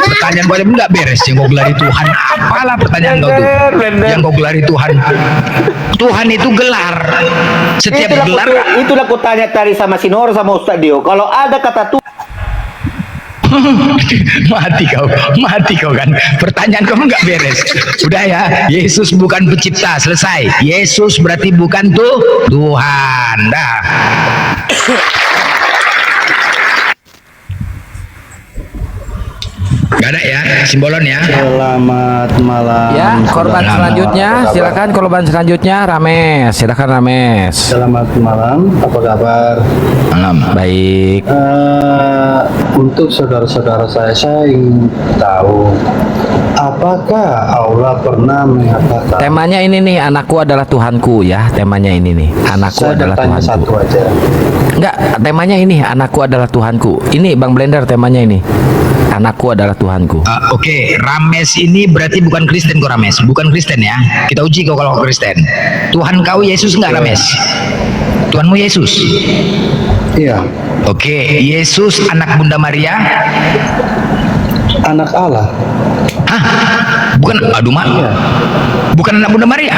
Pertanyaan kau pun nggak beres. Yang kau gelari Tuhan. Apalah pertanyaan kau tuh? Yang kau gelari Tuhan. Tuhan itu gelar. Setiap gelar. Itulah ku tanya tadi sama Sinor sama Ustaz Dio. Kalau ada kata Tuhan, mati kau kan. Pertanyaan kamu nggak beres. Udah ya, Yesus bukan pencipta, selesai. Yesus berarti bukan Tuhan. Dah. Gak ada ya, simbolon ya. Selamat malam. Ya, korban selanjutnya, silakan korban selanjutnya Rames, silakan Rames. Selamat malam, apa kabar? Malam, baik. Untuk saudara-saudara saya ingin tahu, apakah Allah pernah mengatakan? Temanya ini nih, anakku adalah Tuhanku ya. Temanya ini nih, anakku Saya adalah bertanya Tuhanku. satu aja. Enggak, temanya ini, anakku adalah Tuhanku. Ini Bang Blender temanya ini. Anakku adalah Tuhanku. Oke, Rames ini berarti bukan Kristen kok Rames. Bukan Kristen ya. Kita uji kau kalau Kristen. Tuhan kau Yesus enggak Rames? Tuhanmu Yesus? Iya. Oke, Yesus anak Bunda Maria? Anak Allah. Hah? Bukan, aduh mak. Iya. Bukan anak Bunda Maria?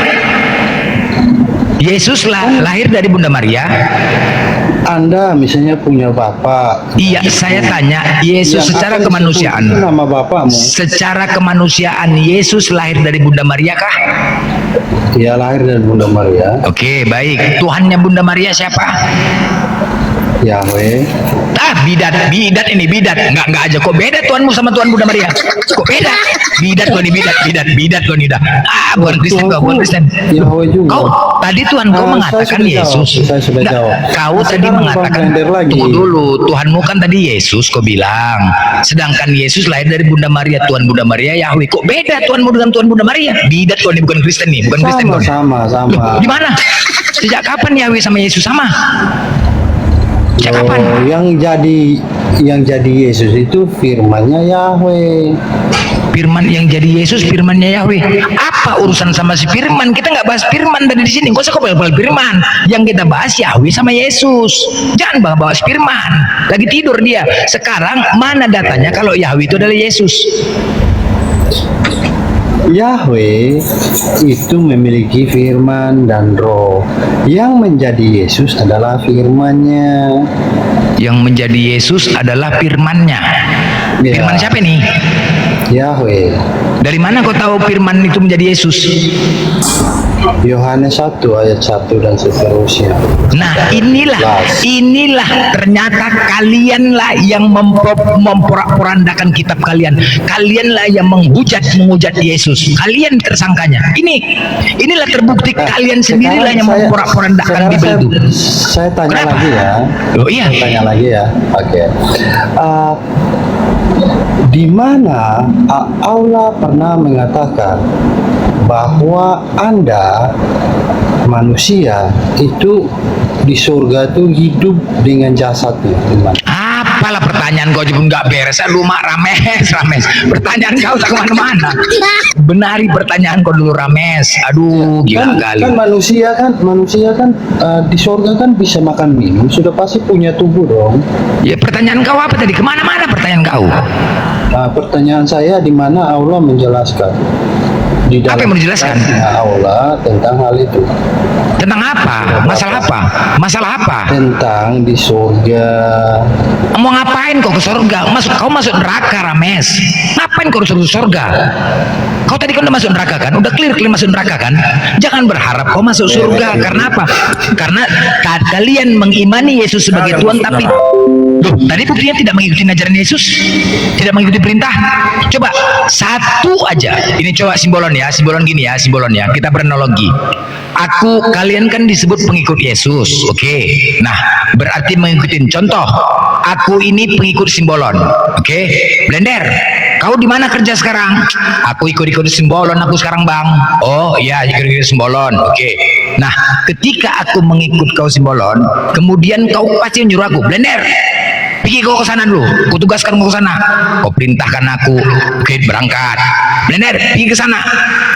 Yesus lahir dari Bunda Maria. Anda misalnya punya bapak. Iya, saya tanya, Yesus Yang secara akan kemanusiaan. disebut nama bapakmu. Secara kemanusiaan Yesus lahir dari Bunda Maria kah? Dia lahir dari Bunda Maria. Oke, baik. Tuhannya Bunda Maria siapa? Yahweh. Bidat ini bidat. Enggak aja kok beda Tuhanmu sama Tuhan Bunda Maria. Kok beda? Bidat kok ini bidat kok ini dah. Bukan Kristen kok, bukan Kristen. Yahweh juga. Kau tadi Tuhan kau mengatakan Yesus. Saya sudah Nggak, jawab. kau tadi mengatakan tunggu dulu. Tuhanmu kan tadi Yesus kau bilang. Sedangkan Yesus lahir dari Bunda Maria, Tuhan Bunda Maria Yahweh. Kok beda Tuhanmu dengan Tuhan Bunda Maria? Bidat kok ini bukan Kristen nih, bukan Kristen kok. Sama. Loh, di mana? Sejak kapan Yahweh sama Yesus sama? Sejak kapan? Yang jadi Yesus itu firman-Nya Yahweh. Firman yang jadi Yesus, firman-Nya Yahweh. Apa urusan sama si firman? Kita nggak bahas firman tadi di sini. Gak usah kau bahas firman. Yang kita bahas Yahweh sama Yesus. Jangan bahas firman. Lagi tidur dia. Sekarang mana datanya kalau Yahweh itu adalah Yesus? Yahweh itu memiliki firman dan roh. Yang menjadi Yesus adalah firman-Nya. Yang menjadi Yesus adalah firman-Nya. Ya. Firman siapa nih? Yahweh. Dari mana kau tahu firman itu menjadi Yesus? Yohanes 1 ayat 1 dan seterusnya. Nah, inilah ternyata kalianlah yang memporak-porandakan kitab kalian. Kalianlah yang menghujat Yesus. Kalian tersangkanya. Inilah terbukti kalian sendirilah yang memporak-porandakan Bible itu. Saya tanya Kenapa? lagi ya. Oh iya. Saya tanya lagi ya. Oke. Di mana Allah pernah mengatakan bahwa Anda manusia itu di surga itu hidup dengan jasadnya? Apalah pertanyaan kau juga nggak beres. Lu mak Rames. Pertanyaan kau tak kemana-mana. Benari pertanyaan kau dulu Rames. Aduh, gila kali. Kan manusia kan di surga kan bisa makan minum. Sudah pasti punya tubuh dong. Ya pertanyaan kau apa tadi? Kemana-mana pertanyaan kau? Pertanyaan saya di mana Allah menjelaskan di dalam apa yang mau dijelaskan? Allah tentang hal itu. Tentang apa? Masalah apa? Masalah apa? Tentang di surga. Mau ngapain kau ke surga? Kau masuk neraka Rames. Ngapain kau masuk surga? Kau tadi kan udah masuk neraka kan? Udah clear masuk neraka kan? Jangan berharap kau masuk surga. Karena apa? Karena kalian mengimani Yesus sebagai Tuhan, tapi loh, tadi buktinya tidak mengikuti ajaran Yesus, tidak mengikuti perintah. Coba satu aja. Ini coba simbolon gini ya, kita beranalogi. Kalian kan disebut pengikut Yesus, oke. Nah, berarti mengikuti contoh. Aku ini pengikut simbolon, oke. Blender, kau di mana kerja sekarang? Aku ikut simbolon aku sekarang bang. Oh iya, ikut simbolon, oke. Nah, ketika aku mengikut kau simbolon, kemudian kau pasti menyuruh aku, Blender, pergi kau ke sana dulu. Aku tugaskan kau ke sana. Kau perintahkan aku, oke, berangkat. Blender, pergi ke sana.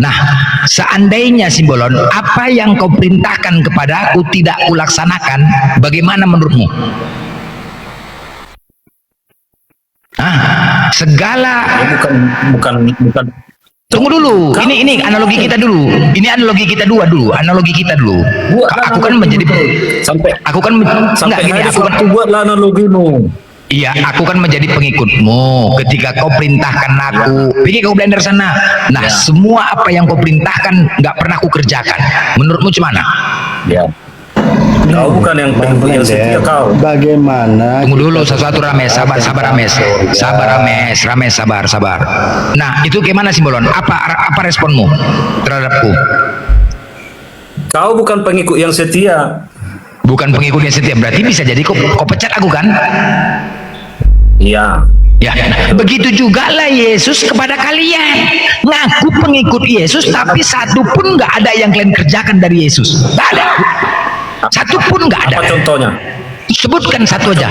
Nah, seandainya simbolon, apa yang kau perintahkan kepada aku tidak kulaksanakan, bagaimana menurutmu? Segala bukan. Tunggu dulu. Ini analogi kita dulu. Ini analogi kita dulu. Aku kan menjadi buatlah analogimu. Iya, aku kan menjadi pengikutmu. Ketika kau perintahkan aku, pergi kau Blender sana. Nah, semua apa yang kau perintahkan nggak pernah aku kerjakan. Menurutmu gimana? Ya. Kau bukan yang pengikut setia kau. Bagaimana? Tunggu dulu sesuatu Rames, sabar Rames, sabar. Nah, itu gimana simbolon? Apa responmu terhadapku? Kau bukan pengikut yang setia. Bukan pengikut yang setia, berarti bisa jadi kau pecat aku kan? Iya. Ya, begitu juga lah Yesus kepada kalian. Ngaku pengikut Yesus, tapi satu pun nggak ada yang kalian kerjakan dari Yesus. Nggak ada. Satu pun nggak ada. Apa contohnya? Sebutkan satu aja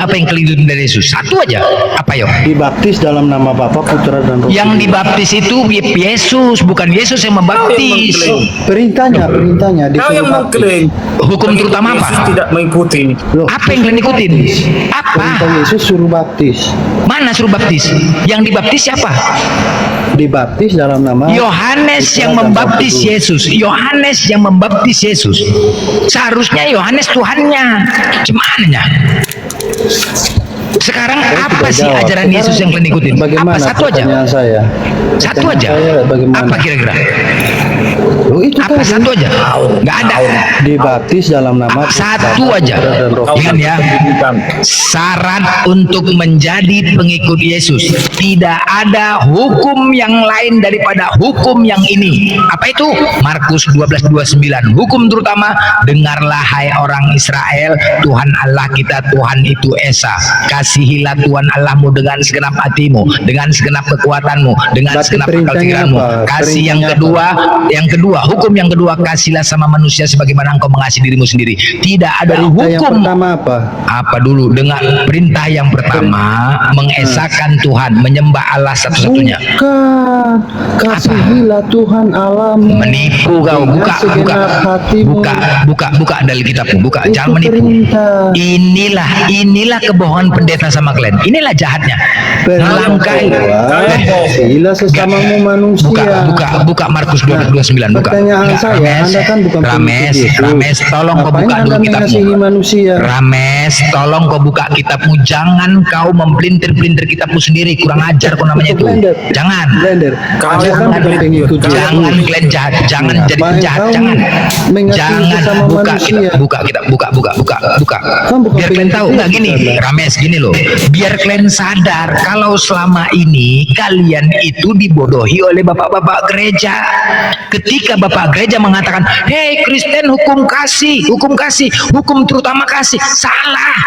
apa yang keliru dari Yesus. Satu aja. Apa yo? Dibaptis dalam nama Bapa, Putra dan Roh. Yang dibaptis itu Yesus, bukan Yesus yang membaptis. Perintahnya Kau yang mengklaim Hukum terutama apa? Yesus tidak mengikuti. Apa yang kalian ikutin? Apa? Perintah Yesus suruh baptis. Mana suruh baptis? Yang dibaptis siapa? Dibaptis dalam nama Yohanes yang membaptis Yesus. Yohanes yang membaptis Yesus. Seharusnya Yohanes Tuhannya. Cumannya. Sekarang apa sih ajaran Yesus yang kalian ikutin? Apa? Satu aja. Satu aja. Apa kira-kira? Itu apa satu aja? Nggak ada. Dibaptis dalam nama satu aja. Ingat ya. Syarat untuk menjadi pengikut Yesus, tidak ada hukum yang lain daripada hukum yang ini. Apa itu? Markus 12:29. Hukum terutama, dengarlah hai orang Israel, Tuhan Allah kita Tuhan itu Esa. Kasihilah Tuhan Allahmu dengan segenap hatimu, dengan segenap kekuatanmu, dengan segenap akal pikiranmu. Kasih yang kedua, hukum yang kedua, kasihlah sama manusia sebagaimana engkau mengasihi dirimu sendiri. Tidak ada hukum yang pertama apa dulu? Dengan perintah yang pertama, mengesahkan Tuhan, menyembah Allah satu-satunya. Bukan, kasihilah Tuhan Allahmu. Menipu kau. Buka dari kitabmu. Buka, jangan menipu. Inilah kebohongan pendeta sama kalian. Inilah jahatnya. Melangkai. Kasihilah sesamamu manusia. Buka Markus 12:29. Buka. Pertanyaan saya, Anda kan bukan Rames, tolong kau buka dulu kitabmu. Rames, tolong kau buka kitabmu. Jangan kau mempelintir-pelintir kitabmu sendiri. Kurang ajar kau namanya itu. Jangan. Jangan kalian jahat. Jangan jadi penjahat. Jangan buka kitab. Buka. Biar kalian tahu. Enggak gini, Rames, gini loh. Biar kalian sadar kalau selama ini kalian itu dibodohi oleh bapak-bapak gereja. Ketika bapak gereja mengatakan, hei Kristen hukum terutama kasih, salah.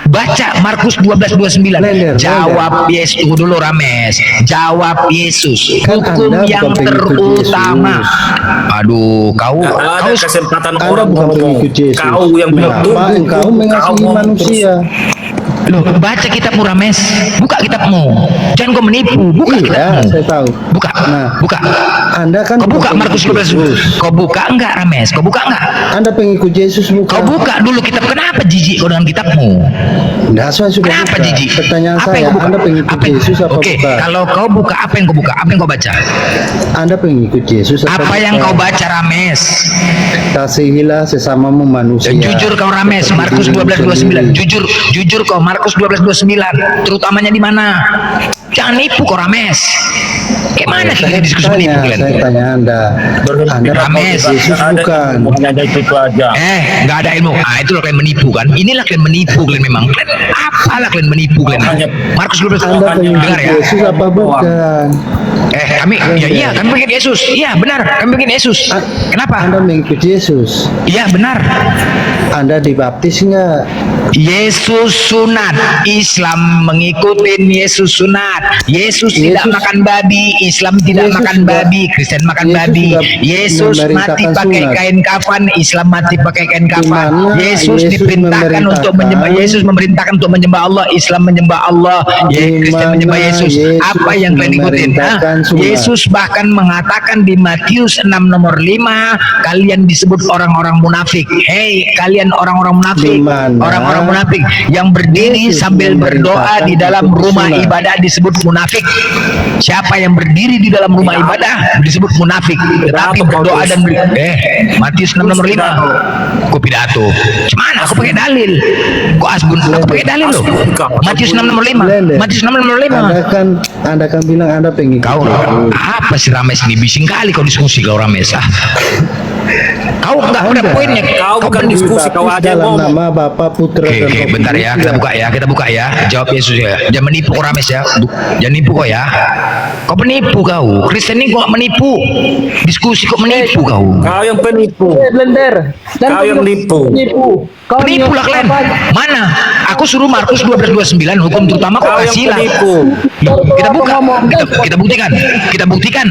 Baca Markus 12:29. Jawab Yesus. Tunggu dulu Rames. Jawab Yesus. Hukum yang terutama. Aduh, kau kesempatan Anda orang bukan pengikut Yesus. Kau yang bilang engkau mengasihi manusia. Loh, baca kitabmu Rames. Buka kitabmu. Jangan kau menipu. Buka kitabmu. Saya tahu. Buka. Anda kan kau buka Markus 12. Kau buka enggak Rames? Kau buka enggak? Anda pengikut Yesus bukan? Kau buka dulu kitab. Kenapa jijik kau dengan kitabmu? Enggak, saya sudah Kenapa buka. jijik? Pertanyaan Apa saya, yang kau buka? Anda pengikut Yesus apa Oke, bukan? kalau kau buka, apa yang kau buka? Apa yang kau baca? Anda pengikut Yesus Apa yang kau baca Rames? Kasihilah sesamamu manusia. Jujur kau Rames, Markus 12:29. Jujur kau, Markus 12:29. Terutamanya di mana? Jangan nipu kau Rames. Kayak mana kita diskusi menipu kalian? Saya tanya Anda Rames, Yesus bukan. Nggak ada ilmu. Itu loh kalian menipu kan? Inilah kalian menipu kalian memang. Apalah kalian menipu kalian? Markus 12. Anda pengikut Dengar ya. Yesus apa bukan? Kami pengikut Yesus. Iya benar, kami pengikut Yesus. Kenapa? Anda mengikut Yesus. Iya benar. Anda dibaptis enggak? Yesus sunat. Islam mengikuti Yesus sunat. Yesus tidak makan babi. Islam tidak makan babi. Kristen makan babi. Yesus mati pakai kain kafan. Islam mati pakai kain kafan. Yesus diperintahkan untuk menyembah. Yesus memerintahkan untuk menyembah Allah. Islam menyembah Allah. Kristen menyembah Yesus. Apa yang kalian ikutin? Yesus bahkan mengatakan di Matius 6 nomor 5, kalian disebut orang-orang munafik. Hei kalian orang-orang munafik. Orang-orang munafik yang berdiri sambil berdoa di dalam rumah ibadah disebut munafik. Siapa yang berdiri di dalam rumah ibadah disebut munafik, tetapi berdoa dan Matius 6 nomor 5. Aku pidato. Cuman aku pakai dalil. Kok asbun? Aku pakai dalil loh. Matius 6 nomor 5. Matius 6 nomor 5. Anda kan bilang Anda pengikut. Kau apa sih Rames ini? Bising kali kau diskusi kau Rames. Kau enggak ada poinnya. Kau bukan diskusi, kau aja dalam nama Bapa, Putra dan Roh. Bentar ya, kita buka ya. Jawab Yesus ya. Jangan menipu kau Rames ya. Jangan nipu kau ya. Kau penipu kau. Kristen ini kok menipu. Diskusi kok menipu kau. Kau yang penipu. Blender. Kau yang nipu. Penipu lah kalian. Mana? Aku suruh Markus 12:29 hukum terutama kau kasih lah. Kita buka. Kita buktikan.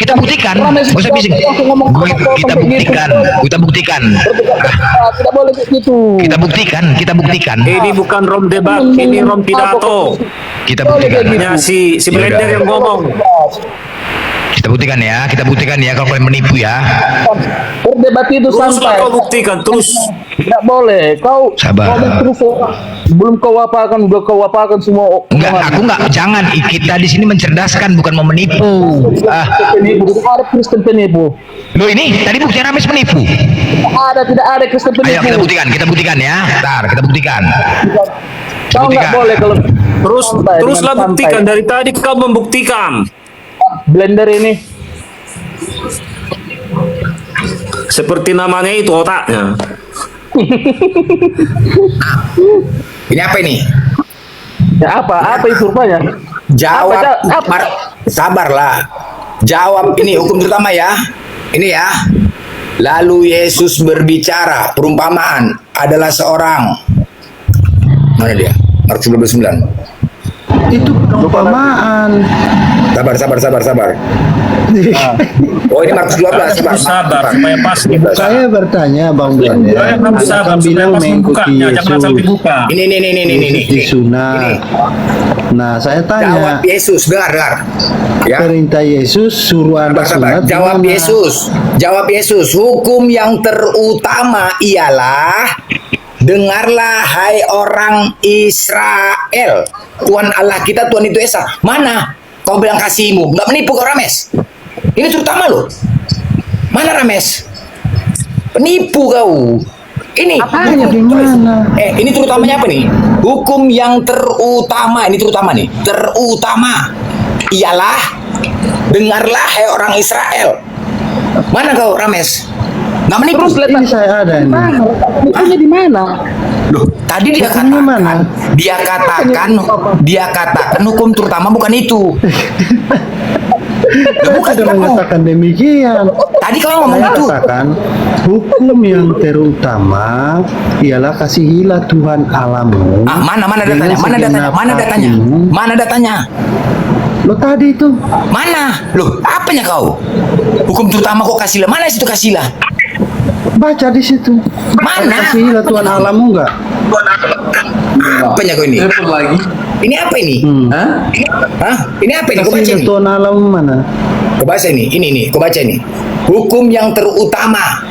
Kita buktikan. Rames, Gak usah bising. langsung ngomong Kita buktikan. Kita buktikan. Tidak boleh begitu. Kita buktikan. Ini bukan rom debat, ini rom pidato. Kita buktikan. Hanya si Blender yang ngomong. Kita buktikan ya kalau kalian menipu ya. Berdebat itu Teruslah santai. kau buktikan, terus. Tidak boleh. Kau Sabar. terus belum kau apakan, udah kau apakan semua. Enggak, aku enggak. Jangan. Kita di sini mencerdaskan, bukan mau menipu. Penipu. Ada Kristen penipu. Loh ini tadi bukti Rames menipu. Tidak ada Kristen penipu. Ayo kita buktikan ya. Ntar kita buktikan. Kau nggak boleh kalau Teruslah dengan buktikan, santai. dari tadi kau membuktikan. Blender ini. Seperti namanya itu otaknya. Ini apa ini? Ya apa itu rupanya? Jawab. Apa? Sabarlah. Jawab ini hukum terutama ya. Ini ya. Lalu Yesus berbicara, perumpamaan adalah seorang. Mana dia? Markus 12:9. Itu perumpamaan. Sabar. Oh ini Markus 12. Sabar, supaya pas. Saya bertanya Bang Blender, Sabar, Anda bilang supaya pas mengikuti membukanya, jangan asal Yesus. dibuka. Ini. Disunat. Nah, saya tanya, Jawab Yesus, dengar. Ya. perintah Yesus suruh Anda sunat. Jawab gimana? Jawab Yesus. Hukum yang terutama ialah, dengarlah hai orang Israel. Tuhan Allah kita, Tuhan itu Esa. Mana? Kau bilang kasihmu, nggak menipu kau Rames. Ini terutama loh. Mana Rames? Penipu kau. Ini Apanya gimana? ini terutamanya apa nih? Hukum yang terutama, ini terutama nih. Terutama ialah, dengarlah hai orang Israel. Mana kau Rames? Nggak menipu. Terus lihat Ini saya ada ini. Hukumnya di mana? Loh, tadi dia Hukumnya mana? Dia katakan hukum terutama bukan itu. Saya tidak mengatakan demikian. Tadi kau ngomong Saya itu. katakan hukum yang terutama ialah kasihilah Tuhan Allahmu. Mana dengan datanya? Mana segenap datanya? hatimu. Mana datanya? Lo tadi itu Mana? Loh, apanya kau? Hukum terutama kok kasihilah? Mana situ kasihilah? baca di situ. Mana? Kasihilah Tuhan Allahmu enggak? Apanya kau ini? Ini apa ini? Hah? Ini apa ini? Kau baca Kasihilah ini. Tuhan Allahmu mana? Kau baca ini. Ini. Kau baca ini. Hukum yang terutama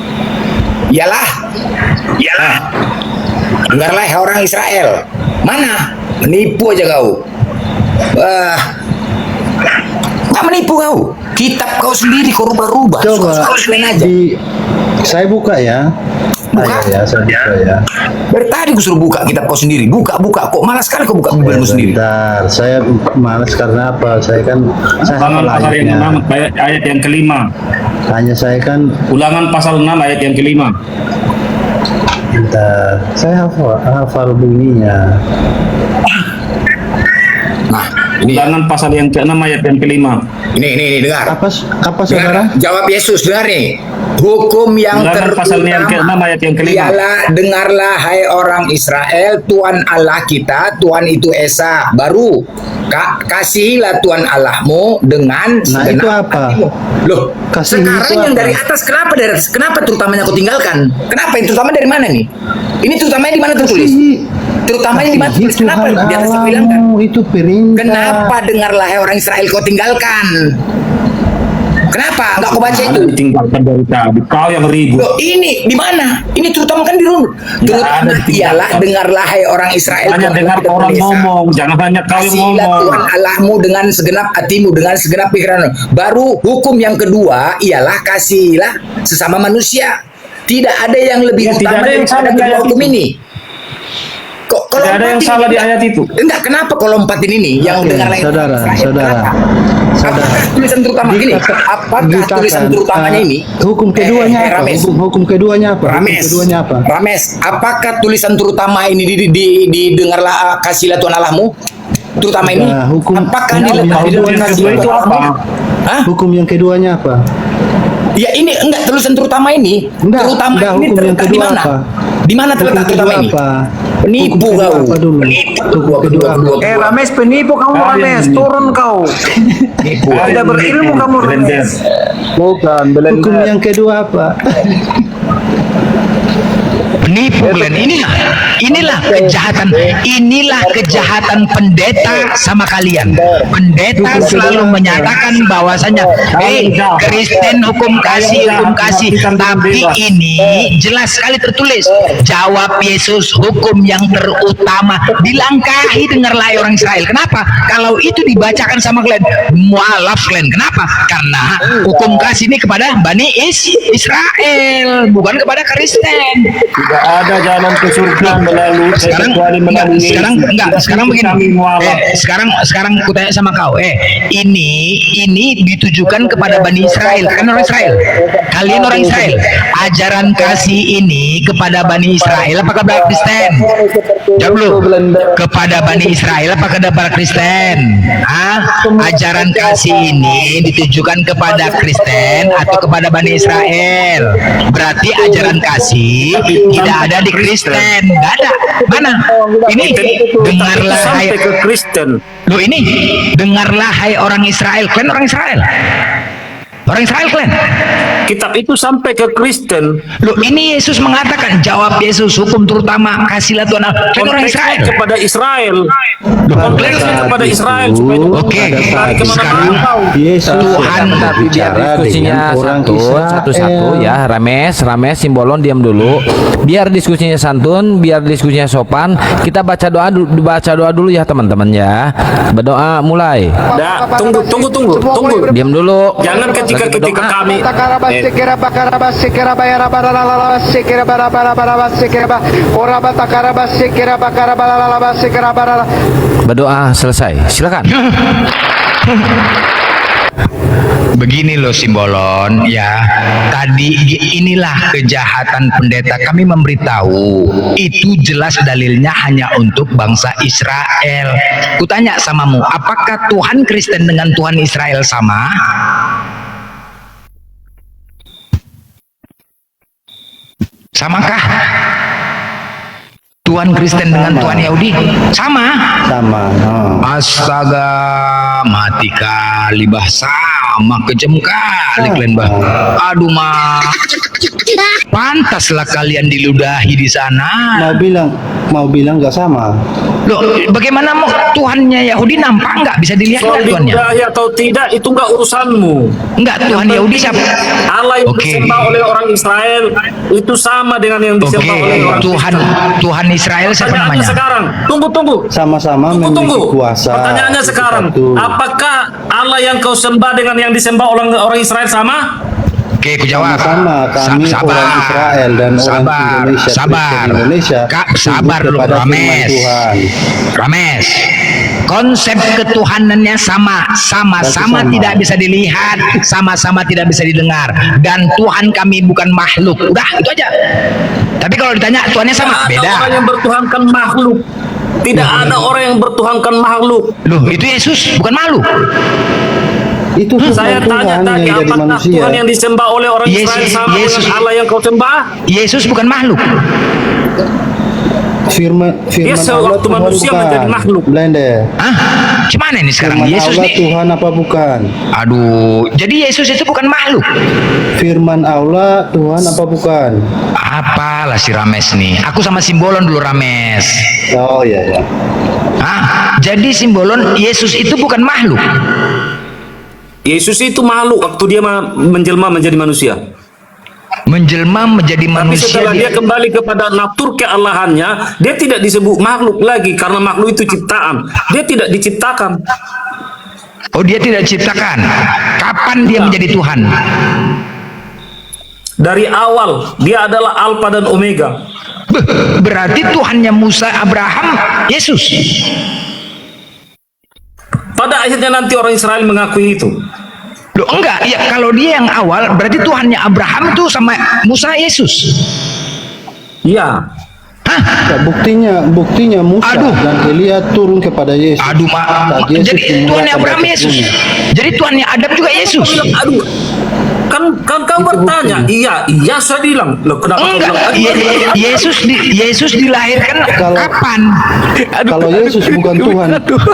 ialah, dengarlah hai orang Israel. Mana? Menipu aja kau. Nggak menipu kau. Kitab kau sendiri kau rubah-rubah. Coba Suka-suka kalian aja. saya buka ya. Buka? Saya buka ya. Dari tadi gue suruh buka kitab kau sendiri. Buka. Kok malas sekali kau buka Bibelmu sendiri. Bentar, saya malas karena apa? Saya Ulangan hafal pasal yang ayatnya. 6 ayat yang kelima. Hanya saya kan, Ulangan pasal 6 ayat yang kelima. bentar, saya hafal bunyinya. Nah, ini Ulangan pasal yang ke-6 ayat yang kelima. ini dengar. Apa saudara? Dengar, jawab Yesus, dengar nih. Hukum yang Ulangan pasal yang ke-6 ayat yang kelima. ialah, dengarlah hai orang Israel, Tuhan Allah kita, Tuhan itu Esa. Baru kasihilah Tuhan Allahmu dengan Nah, itu apa? hatimu. Loh, Kasih sekarang itu yang apa? dari atas, kenapa dari atas? Kenapa terutamanya kau tinggalkan? Kenapa? Yang terutama dari mana nih? Ini terutamanya di mana tertulis? Kasihi. Terutamanya di mana Kasihi tertulis? Kenapa Tuhan di atas bilang kan? Allahmu, itu perintah. Kenapa dengarlah hai orang Israel kau tinggalkan? Kenapa? Enggak kau baca itu? Ditinggalkan dari tadi. Kau yang ribut. Loh, ini di mana? Ini terutama kan di rumah. Terutama ada, ialah, dengarlah hai orang Israel. Hanya Tuhan dengar kita orang Esa. ngomong, jangan hanya kau yang Kasihilah ngomong. Tuhan Allahmu dengan segenap hatimu, dengan segenap pikiranmu. Baru hukum yang kedua ialah kasihilah sesama manusia. Tidak ada yang lebih Ya, tidak utama ada yang salah daripada di kedua ayat hukum itu. ini. Kok kalau Tidak ada yang salah di ayat itu. Enggak, kenapa kalau lompatin ini yang Oke, dengar saudara. Apakah tulisan terutama ini? Apakah tulisan terutamanya ini? Hukum keduanya apa? Rames. Hukum keduanya apa? Hukum Rames, keduanya apa? Rames, apakah tulisan terutama ini didengarlah kasihilah Tuhan Allahmu? Terutama ini, Nah, hukum apakah yang diletakkan di dalam Yang kedua itu apa? Hah? Hukum yang keduanya apa? Ya ini enggak tulisan terutama ini. Enggak, Terutama ini hukum yang terletak di kedua mana? apa? Di mana Hukum terletak terutama kedua ini? apa? Penipu kau. Apa dulu? Kedua. Rames penipu kamu Rames, turun kau. Tidak berilmu kamu Rames. Bukan, Hukum yang kedua apa? Penipu Glenn, inilah kejahatan pendeta sama kalian. Pendeta selalu menyatakan bahwasanya Kristen hukum kasih, tapi ini jelas sekali tertulis, jawab Yesus hukum yang terutama dilangkahi, dengarlah orang Israel. Kenapa? Kalau itu dibacakan sama Glenn, mualaf Glenn. Kenapa? Karena hukum kasih ini kepada Bani Israel, bukan kepada Kristen. Tidak ada jalan ke surga melalui sekarang begini. Sekarang aku tanya sama kau, ini ditujukan kepada Bani Israel, kan orang Israel. Kalian orang Israel, ajaran kasih ini kepada Bani Israel apa kepada Kristen? Jawab dulu. Kepada Bani Israel apa kepada Kristen? Ajaran kasih ini ditujukan kepada Kristen atau kepada Bani Israel? Berarti ajaran kasih tidak ada di Kristen, nggak ada. Mana? Ini dengarlah hai ke Kristen. Loh, ini dengarlah hai orang Israel. Kalian orang Israel? Orang Israel kalian? Kitab itu sampai ke Kristen. Loh, ini Yesus mengatakan, jawab Yesus hukum terutama kasihlah Tuhan. Kalian orang Israel? Kepada Israel. Konteksnya kepada Israel. Oke. Sekarang Tuhan, tapi biar diskusinya satu-satu ya. Rames, Simbolon diam dulu. Biar diskusinya santun, biar diskusinya sopan. Kita baca doa dulu ya teman-teman ya. Berdoa mulai. Tunggu. Diam dulu. Jangan ketika kami berdoa selesai. Silakan. Begini loh Simbolon ya, tadi inilah kejahatan pendeta. Kami memberitahu itu jelas dalilnya hanya untuk bangsa Israel. Kutanya samamu, apakah Tuhan Kristen dengan Tuhan Israel sama? Samakah? Tuhan Kristen dengan Tuhan Yahudi sama? Astaga, mati kali bah, sama kejam kali kalian bah. Aduh mah, pantaslah kalian diludahi di sana. Mau bilang nggak sama. Loh, bagaimana mau Tuhannya Yahudi nampak nggak? Bisa dilihat nggak Tuhannya? Atau tidak itu nggak urusanmu. Nggak, Tuhan Yahudi siapa? Allah yang disembah oleh orang Israel itu sama dengan yang disembah oleh orang Tuhan Israel siapa namanya? Sekarang tunggu. Sama-sama memiliki kuasa. Pertanyaannya sekarang, apakah Allah yang kau sembah dengan yang disembah oleh orang Israel sama? Oke, aku jawab. Sama kami orang Israel dan orang Indonesia. Sabar dulu, Rames. Konsep ketuhanannya sama-sama tidak bisa dilihat, sama-sama tidak bisa didengar. Dan Tuhan kami bukan makhluk. Udah, itu aja. Tapi kalau ditanya Tuhannya sama, beda. Ada orang yang bertuhankan makhluk. Tidak ada orang yang bertuhankan makhluk. Loh, itu Yesus bukan makhluk. Itu saya tanya tadi, apakah Tuhan yang disembah oleh orang Israel sama dengan Allah yang kau sembah? Yesus bukan makhluk. Firman Allah Tuhan manusia menjadi makhluk. Blender. Gimana ini sekarang? Firman Yesus Allah nih Tuhan apa bukan? Aduh, jadi Yesus itu bukan makhluk. Firman Allah Tuhan apa bukan? Apalah si Rames nih. Aku sama Simbolon dulu, Rames. Oh iya. Jadi Simbolon, Yesus itu bukan makhluk. Yesus itu makhluk waktu dia menjelma menjadi manusia. Menjelma menjadi manusia. Tapi setelah dia kembali kepada natur keallahannya, dia tidak disebut makhluk lagi karena makhluk itu ciptaan. Dia tidak diciptakan. Oh, dia tidak diciptakan. Kapan dia menjadi Tuhan? Dari awal dia adalah Alfa dan Omega. Berarti Tuhannya Musa, Abraham, Yesus. Pada akhirnya nanti orang Israel mengakui itu. Loh, enggak, ya kalau dia yang awal berarti Tuhannya Abraham itu sama Musa, Yesus. Iya. Ya, buktinya Musa dan Elia turun kepada Yesus. Jadi Tuhannya Abraham Yesus. Jadi Tuhannya Adam juga Yesus. kan kau bertanya, iya saya bilang. Loh, kenapa kau Enggak, bilang? Yesus dilahirkan kapan? Kalau Yesus bukan Tuhan,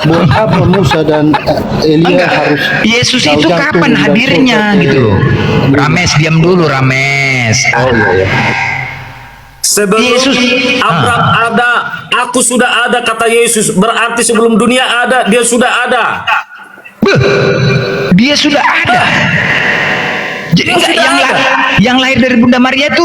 buat apa Musa dan Elia Enggak, harus Yesus itu jatuh kapan dan hadirnya surga? gitu loh. Rames, diam dulu Rames. Oh iya. Sebelum Yesus. Abraham ada, aku sudah ada, kata Yesus. Berarti sebelum dunia ada, dia sudah ada. Beuh, dia sudah ada. Jadi enggak yang lahir dari Bunda Maria itu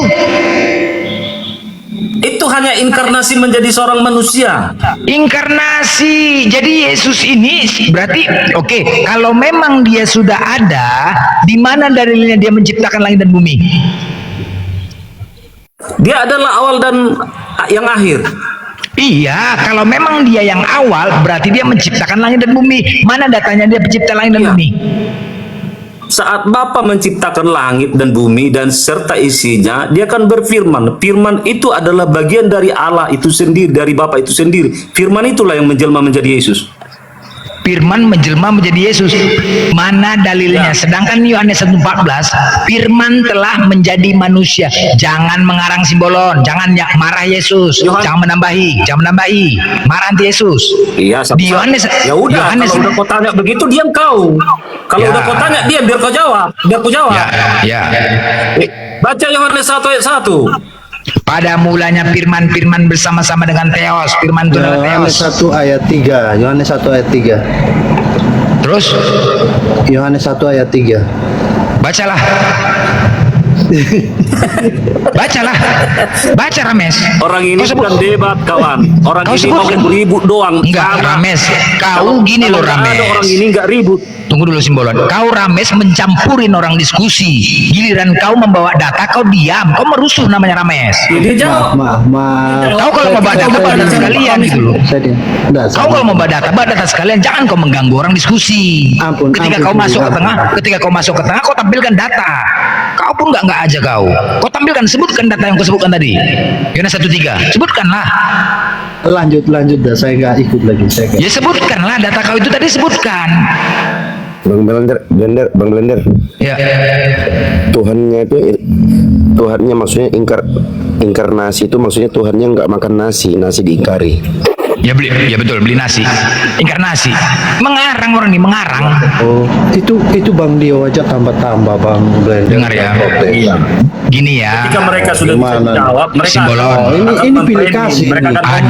hanya inkarnasi menjadi seorang manusia. inkarnasi. Jadi Yesus ini berarti oke, kalau memang dia sudah ada, di mana dalilnya dia menciptakan langit dan bumi? Dia adalah awal dan yang akhir. Iya, kalau memang dia yang awal, berarti dia menciptakan langit dan bumi. Mana datanya dia pencipta langit dan Iya. bumi? Saat Bapa menciptakan langit dan bumi dan serta isinya, dia akan berfirman. Firman itu adalah bagian dari Allah itu sendiri, dari Bapa itu sendiri. Firman itulah yang menjelma menjadi Yesus. Firman menjelma menjadi Yesus. Mana dalilnya? Sedangkan Yohanes 1:14, Firman telah menjadi manusia. Jangan mengarang simbolon, jangan marah Yesus, jangan menambahi, marah anti Yesus. Iya, Di Yohanes, ya udah, Yohanes, kalau udah kau tanya begitu diam kau. Kalau Ya. udah kau tanya diam, biar kau jawab, ya. Baca Yohanes 1 ayat 1. Pada mulanya Firman bersama-sama dengan Theos. Firman itu adalah Yohanes Theos. 1 ayat 3. Yohanes 1 ayat 3. Terus Yohanes 1 ayat 3. bacalah. Baca Rames. Orang ini bukan debat, kawan. Orang Kau ini mau sebutkan. ribut doang. Enggak, Rames. Kau gini loh, Kalau nggak ada Rames. orang ini nggak ribut. Tunggu dulu simbolon. Kau Rames mencampurin orang diskusi. Giliran kau membawa data, kau diam. Kau merusuh namanya Rames. Dia jawab. Maaf. Kau kalau mau bawa data, bawa data sekalian gitu loh. Kau kalau mau bawa data sekalian. Jangan kau mengganggu orang diskusi. Ketika kau masuk ke tengah, kau tampilkan data. Kau pun nggak aja kau. Kau tampilkan, sebutkan data yang kau sebutkan tadi. Yohanes 1:3. Sebutkanlah. Lanjut dah, saya nggak ikut lagi. Ya sebutkanlah data kau itu tadi, sebutkan. Bang Blender. Ya. Tuhannya maksudnya inkarnasi itu maksudnya Tuhannya nggak makan nasi diingkari. Ya betul, beli nasi. Inkarnasi. Mengarang orang ini, mengarang. Oh, itu Bang Dio aja tambah Bang Blender. Dengar ya. Iya. Gini ya. Ketika mereka sudah bisa jawab, mereka Simbolon. Ini pilih kasih. Mereka akan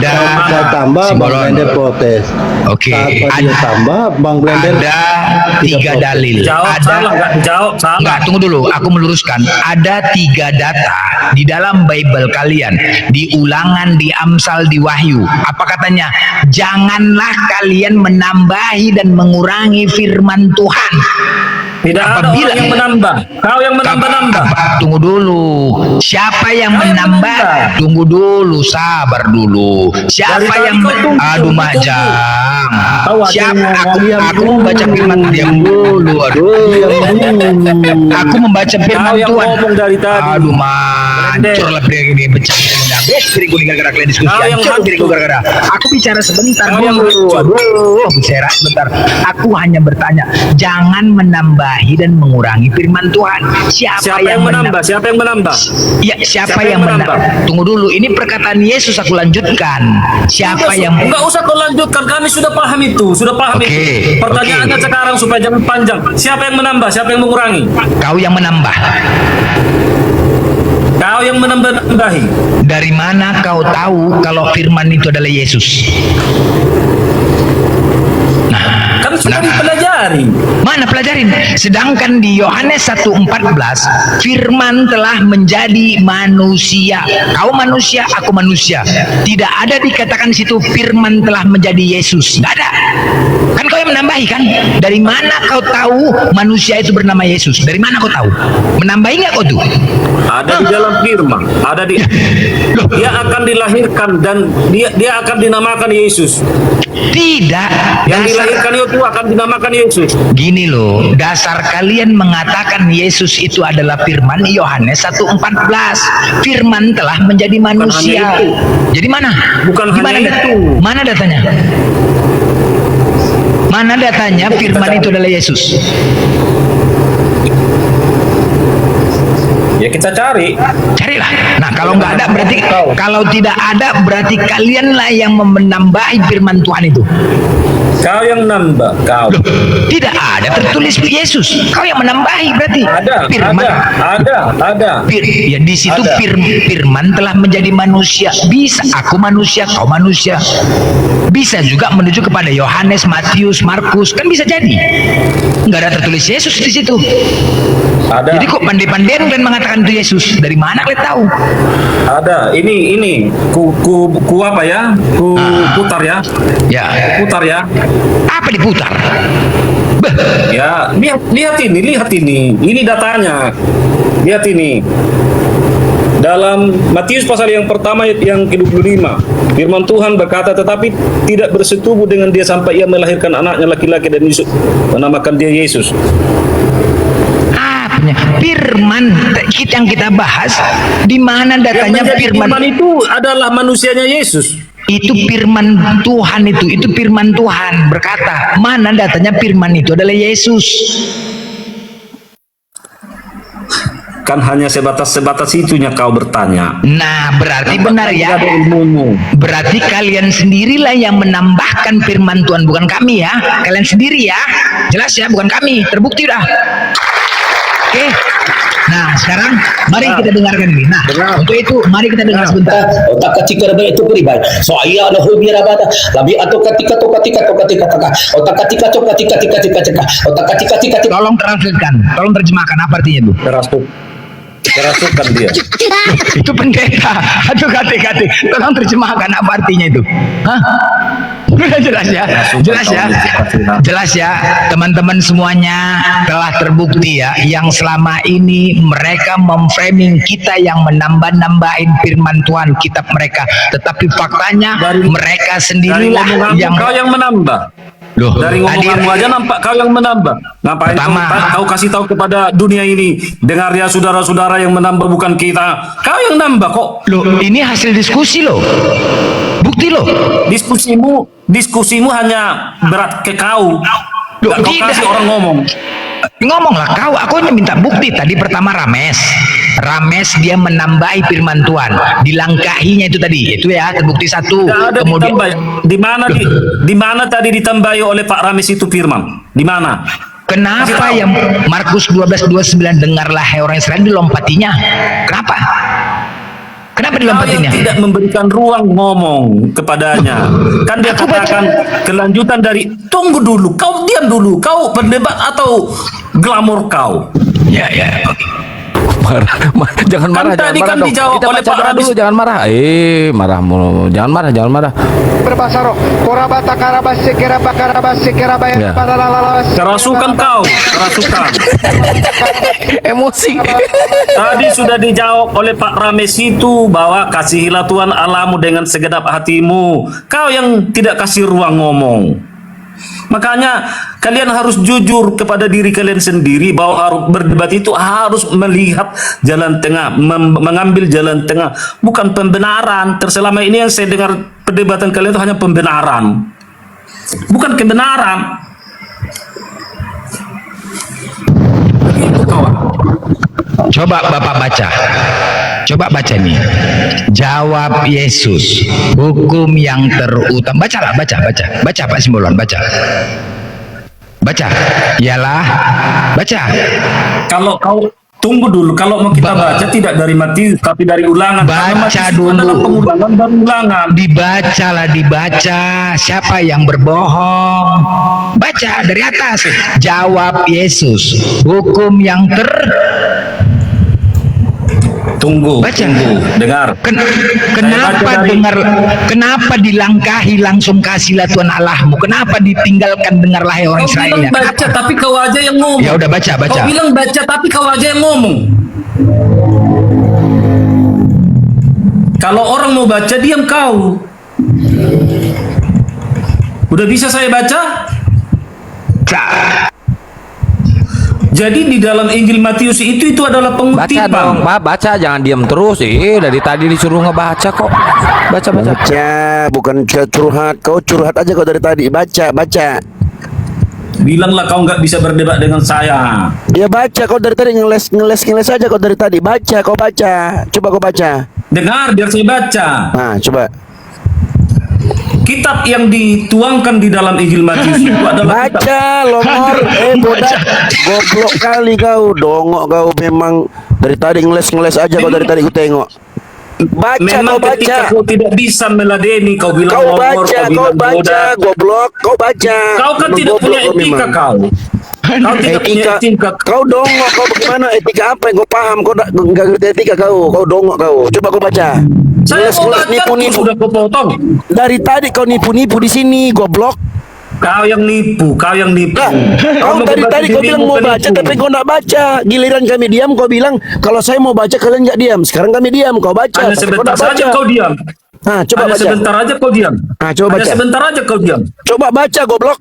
Ada tambah Bang simbolon. Blender protes. Oke. Saat dia tambah Bang Blender Ada 3 dalil. jawab salah, nggak dijawab salah. Enggak, tunggu dulu, aku meluruskan. Ada 3 data di dalam Bible kalian, di Ulangan, di Amsal, di Wahyu. Apa katanya? Janganlah kalian menambahi dan mengurangi firman Tuhan. Tidak ada Apabila- orang yang menambah. Kau yang menambah-nambah. Tunggu dulu. Siapa yang menambah? Tunggu dulu, sabar dulu. Siapa Dari yang tadi kau tunggu, aduh tunggu. Majang. Tahu ada Siapa yang aku membaca firman, diam dulu. Aduh. Aku membaca firman Kau yang Tuhan. ngomong dari tadi. Aduh, hancur lah piring ini, pecah. Habis piringku nih gara-gara kalian diskusi. Kau yang Hancur piringku gara-gara. Aku bicara sebentar. Kau yang dulu. hancur. Aduh, bicara sebentar. Aku hanya bertanya, jangan menambahi dan mengurangi firman Tuhan. Siapa yang menambah? Siapa yang menambah? Ya, siapa yang menambah? Tunggu dulu, ini perkataan Yesus, aku lanjutkan. Siapa yang Enggak usah kau lanjutkan, kami sudah paham itu, Oke, Pertanyaannya oke. sekarang supaya jangan panjang. Siapa yang menambah? Siapa yang mengurangi? Kau yang menambah. Kau yang menambah-nambahi. Dari mana kau tahu kalau firman itu adalah Yesus? Nah, Kan sudah benar. dipelajari. Mana pelajarin? Sedangkan di Yohanes 1:14, firman telah menjadi manusia. Kau manusia, aku manusia. Tidak ada dikatakan di situ firman telah menjadi Yesus. Tidak ada. Kan kau yang menambahi kan? Dari mana kau tahu manusia itu bernama Yesus? Dari mana kau tahu? Menambahi nggak kau tuh? Ada di dalam firman, ada di dia akan dilahirkan dan dia akan dinamakan Yesus. Tidak. Yang dilahirkan itu akan dinamakan Yesus. Gini loh, dasar kalian mengatakan Yesus itu adalah firman. Yohanes 1:14, firman telah menjadi manusia. hanya itu. Jadi mana? Bukan Gimana hanya itu. Mana datanya? Mana datanya firman itu adalah Yesus? kita cari. Carilah. Nah, kalau nggak ada berarti, kalau tidak ada berarti kalianlah yang menambahi firman Tuhan itu. Kau yang nambah, kau. Loh, tidak ada tertulis Yesus. Kau yang menambahi berarti. Firman. Ada. Ya di situ firman telah menjadi manusia. Bisa aku manusia, kau manusia. Bisa juga menuju kepada Yohanes, Matius, Markus, kan bisa jadi. Nggak ada tertulis Yesus di situ. Ada. Jadi kok pandai-pandaian kalian mengatakan itu Yesus? Dari mana kalian tahu? Ada. Ini ku apa ya? Ku putar ya. Ya. Putar ya. Apa diputar? Ya, lihat ini. Ini datanya. Lihat ini. Dalam Matius pasal yang pertama ayat yang ke-25, firman Tuhan berkata, tetapi tidak bersetubuh dengan dia sampai ia melahirkan anaknya laki-laki dan Yesus menamakan dia Yesus. Apanya? Firman yang kita bahas, di mana datanya firman itu adalah manusianya Yesus. Itu firman Tuhan itu firman Tuhan berkata, mana datanya firman itu adalah Yesus. Kan hanya sebatas itunya kau bertanya. Nah, berarti benar ya. Berarti kalian sendirilah yang menambahkan firman Tuhan, bukan kami ya. Kalian sendiri ya. Jelas ya, bukan kami. Terbukti dah. Oke. Nah, sekarang mari kita dengarkan ini. Nah, untuk itu mari kita dengar sebentar. Otak ketika itu pribadi. So iya ada hobi rabata. Tapi atau ketika otak ketika otak ketika. Tolong terjemahkan apa artinya itu? Kerasukan dia. Itu pendeta. Aduh kati-kati. Tolong terjemahkan apa artinya itu. Hah? Jelas ya teman-teman semuanya telah terbukti ya, yang selama ini mereka memframing kita yang menambah-nambahin firman Tuhan kitab mereka, tetapi faktanya mereka sendirilah yang kau yang menambah. Loh, dari ngomonganmu aja nampak kau yang menambah. Ngapain kau kasih tahu kepada dunia ini? Dengar ya saudara-saudara yang menambah bukan kita. Kau yang nambah kok. Loh, ini hasil diskusi loh. Bukti loh. Diskusimu hanya berat ke kau. Loh, kau kasih orang ngomonglah kau. Aku hanya minta bukti. Tadi pertama Rames dia menambahi firman Tuhan, dilangkahinya itu tadi, itu ya terbukti satu. Kemudian di mana tadi ditambahi oleh Pak Rames itu firman? Di mana? Kenapa yang Markus 12:29 dengarlah hai orang Israel dilompatinya? Kenapa dilompatinya? Tidak memberikan ruang ngomong kepadanya. Kan dia katakan kelanjutan dari tunggu dulu, kau diam dulu, kau berdebat atau glamor kau? Ya, oke. Jangan marah dong. Kita baca dulu, jangan marah. Marah mulu. Jangan marah. Berbahasa roh. Korabata karabas sekera bayar Kerasukan kau, kerasukan. Emosi. Tadi sudah dijawab oleh Pak Rames itu bahwa kasihilah Tuhan Allahmu dengan segenap hatimu. Kau yang tidak kasih ruang ngomong. Makanya kalian harus jujur kepada diri kalian sendiri bahwa harus berdebat itu harus melihat jalan tengah, mengambil jalan tengah, bukan pembenaran. Terselama ini yang saya dengar perdebatan kalian itu hanya pembenaran, bukan kebenaran. Begitu kawan. Coba Bapak baca nih. Jawab Yesus, hukum yang terutama. Baca Pak Simbolon, baca. Iyalah, baca. Kalau kau tunggu dulu, kalau mau kita baca tidak dari Matius tapi dari Ulangan. Baca dulu. Pengulangan dan Ulangan. Dibaca. Siapa yang berbohong? Baca dari atas. Jawab Yesus, hukum yang Tunggu, dengar. Kenapa dilangkahi langsung kasihlah Tuhan Allahmu? Kenapa ditinggalkan dengarlah orang Israel? Kau bilang baca tapi kau aja yang ngomong. Ya udah baca. Kau bilang baca tapi kau aja yang ngomong. Kalau orang mau baca diam kau. Udah bisa saya baca? Jadi di dalam Injil Matius itu adalah pengutipan. Baca dong, Pak, baca, jangan diam terus. Dari tadi disuruh ngebaca kok. Baca. Bukan curhat. Kau curhat aja kau dari tadi. Baca. Bilanglah kau nggak bisa berdebat dengan saya. Ya baca kau dari tadi ngeles aja kau dari tadi. Baca kau baca. Coba kau baca. Dengar biar saya baca. Nah, coba. Kitab yang dituangkan di dalam Injil Matius itu adalah baca lomor bodak goblok kali kau, dongok kau memang dari tadi ngeles aja kau dari tadi ku tengok. Baca memang kau baca. Ketika kau tidak bisa meladeni kau bilang kau lomor, baca, kau baca goblok, kau baca. Kau kan tidak punya etika kau. Kau tidak punya etika. Kau dongok kau bagaimana etika apa yang kau paham? Kau enggak ngerti etika kau dongok kau. Coba kau baca. Saya mau baca nipu. Sudah kau potong. Dari tadi kau nipu di sini goblok. Kau yang nipu. Nah, kau dari tadi kau bilang mau baca tapi kau nak baca. Giliran kami diam kau bilang kalau saya mau baca kalian nggak diam. Sekarang kami diam kau baca. Hanya sebentar saja kau diam. Nah, coba Hanya baca. sebentar aja kau diam. Nah, coba baca. Sebentar aja kau diam. Coba baca goblok.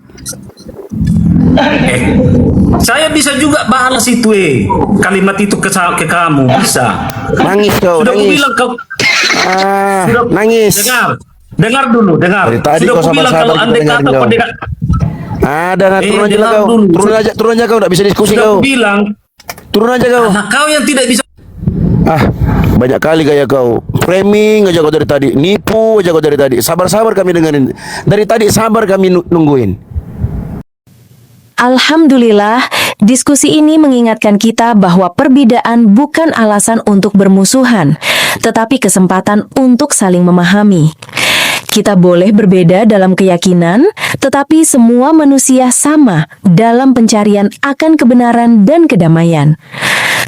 Saya bisa juga balas itu kalimat itu ke kamu bisa. Nangis kau, sudah nangis. Bilang kau. Sudah, nangis. Dengar dulu. Dari tadi sudah kau sama bilang kalau andai kata kau dengar. Turun aja lah kau. Turun aja kau, enggak bisa diskusi sudah kau. Bilang. Turun aja kau. Nah, kau yang tidak bisa. Banyak kali gaya kau. Framing aja kau dari tadi. Nipu aja kau dari tadi. Sabar kami dengerin. Dari tadi sabar kami nungguin. Alhamdulillah, diskusi ini mengingatkan kita bahwa perbedaan bukan alasan untuk bermusuhan, tetapi kesempatan untuk saling memahami. Kita boleh berbeda dalam keyakinan, tetapi semua manusia sama dalam pencarian akan kebenaran dan kedamaian.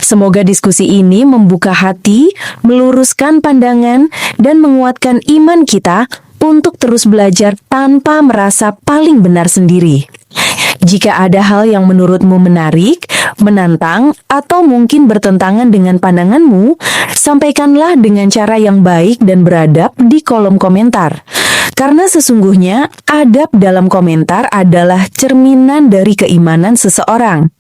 Semoga diskusi ini membuka hati, meluruskan pandangan, dan menguatkan iman kita untuk terus belajar tanpa merasa paling benar sendiri. Jika ada hal yang menurutmu menarik, menantang, atau mungkin bertentangan dengan pandanganmu, sampaikanlah dengan cara yang baik dan beradab di kolom komentar. Karena sesungguhnya adab dalam komentar adalah cerminan dari keimanan seseorang.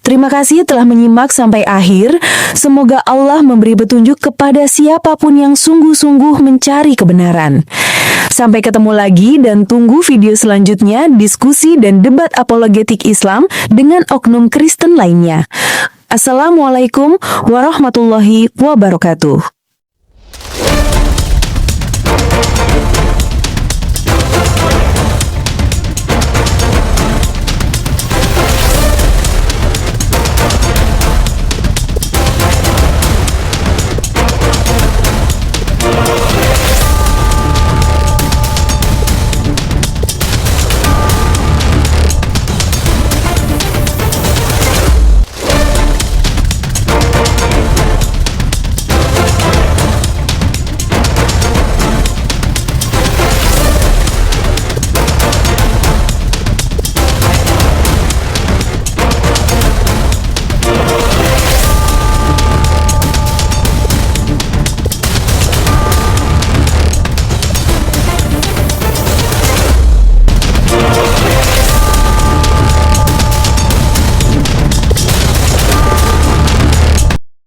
Terima kasih telah menyimak sampai akhir. Semoga Allah memberi petunjuk kepada siapapun yang sungguh-sungguh mencari kebenaran. Sampai ketemu lagi dan tunggu video selanjutnya diskusi dan debat apologetik Islam dengan oknum Kristen lainnya. Assalamualaikum warahmatullahi wabarakatuh.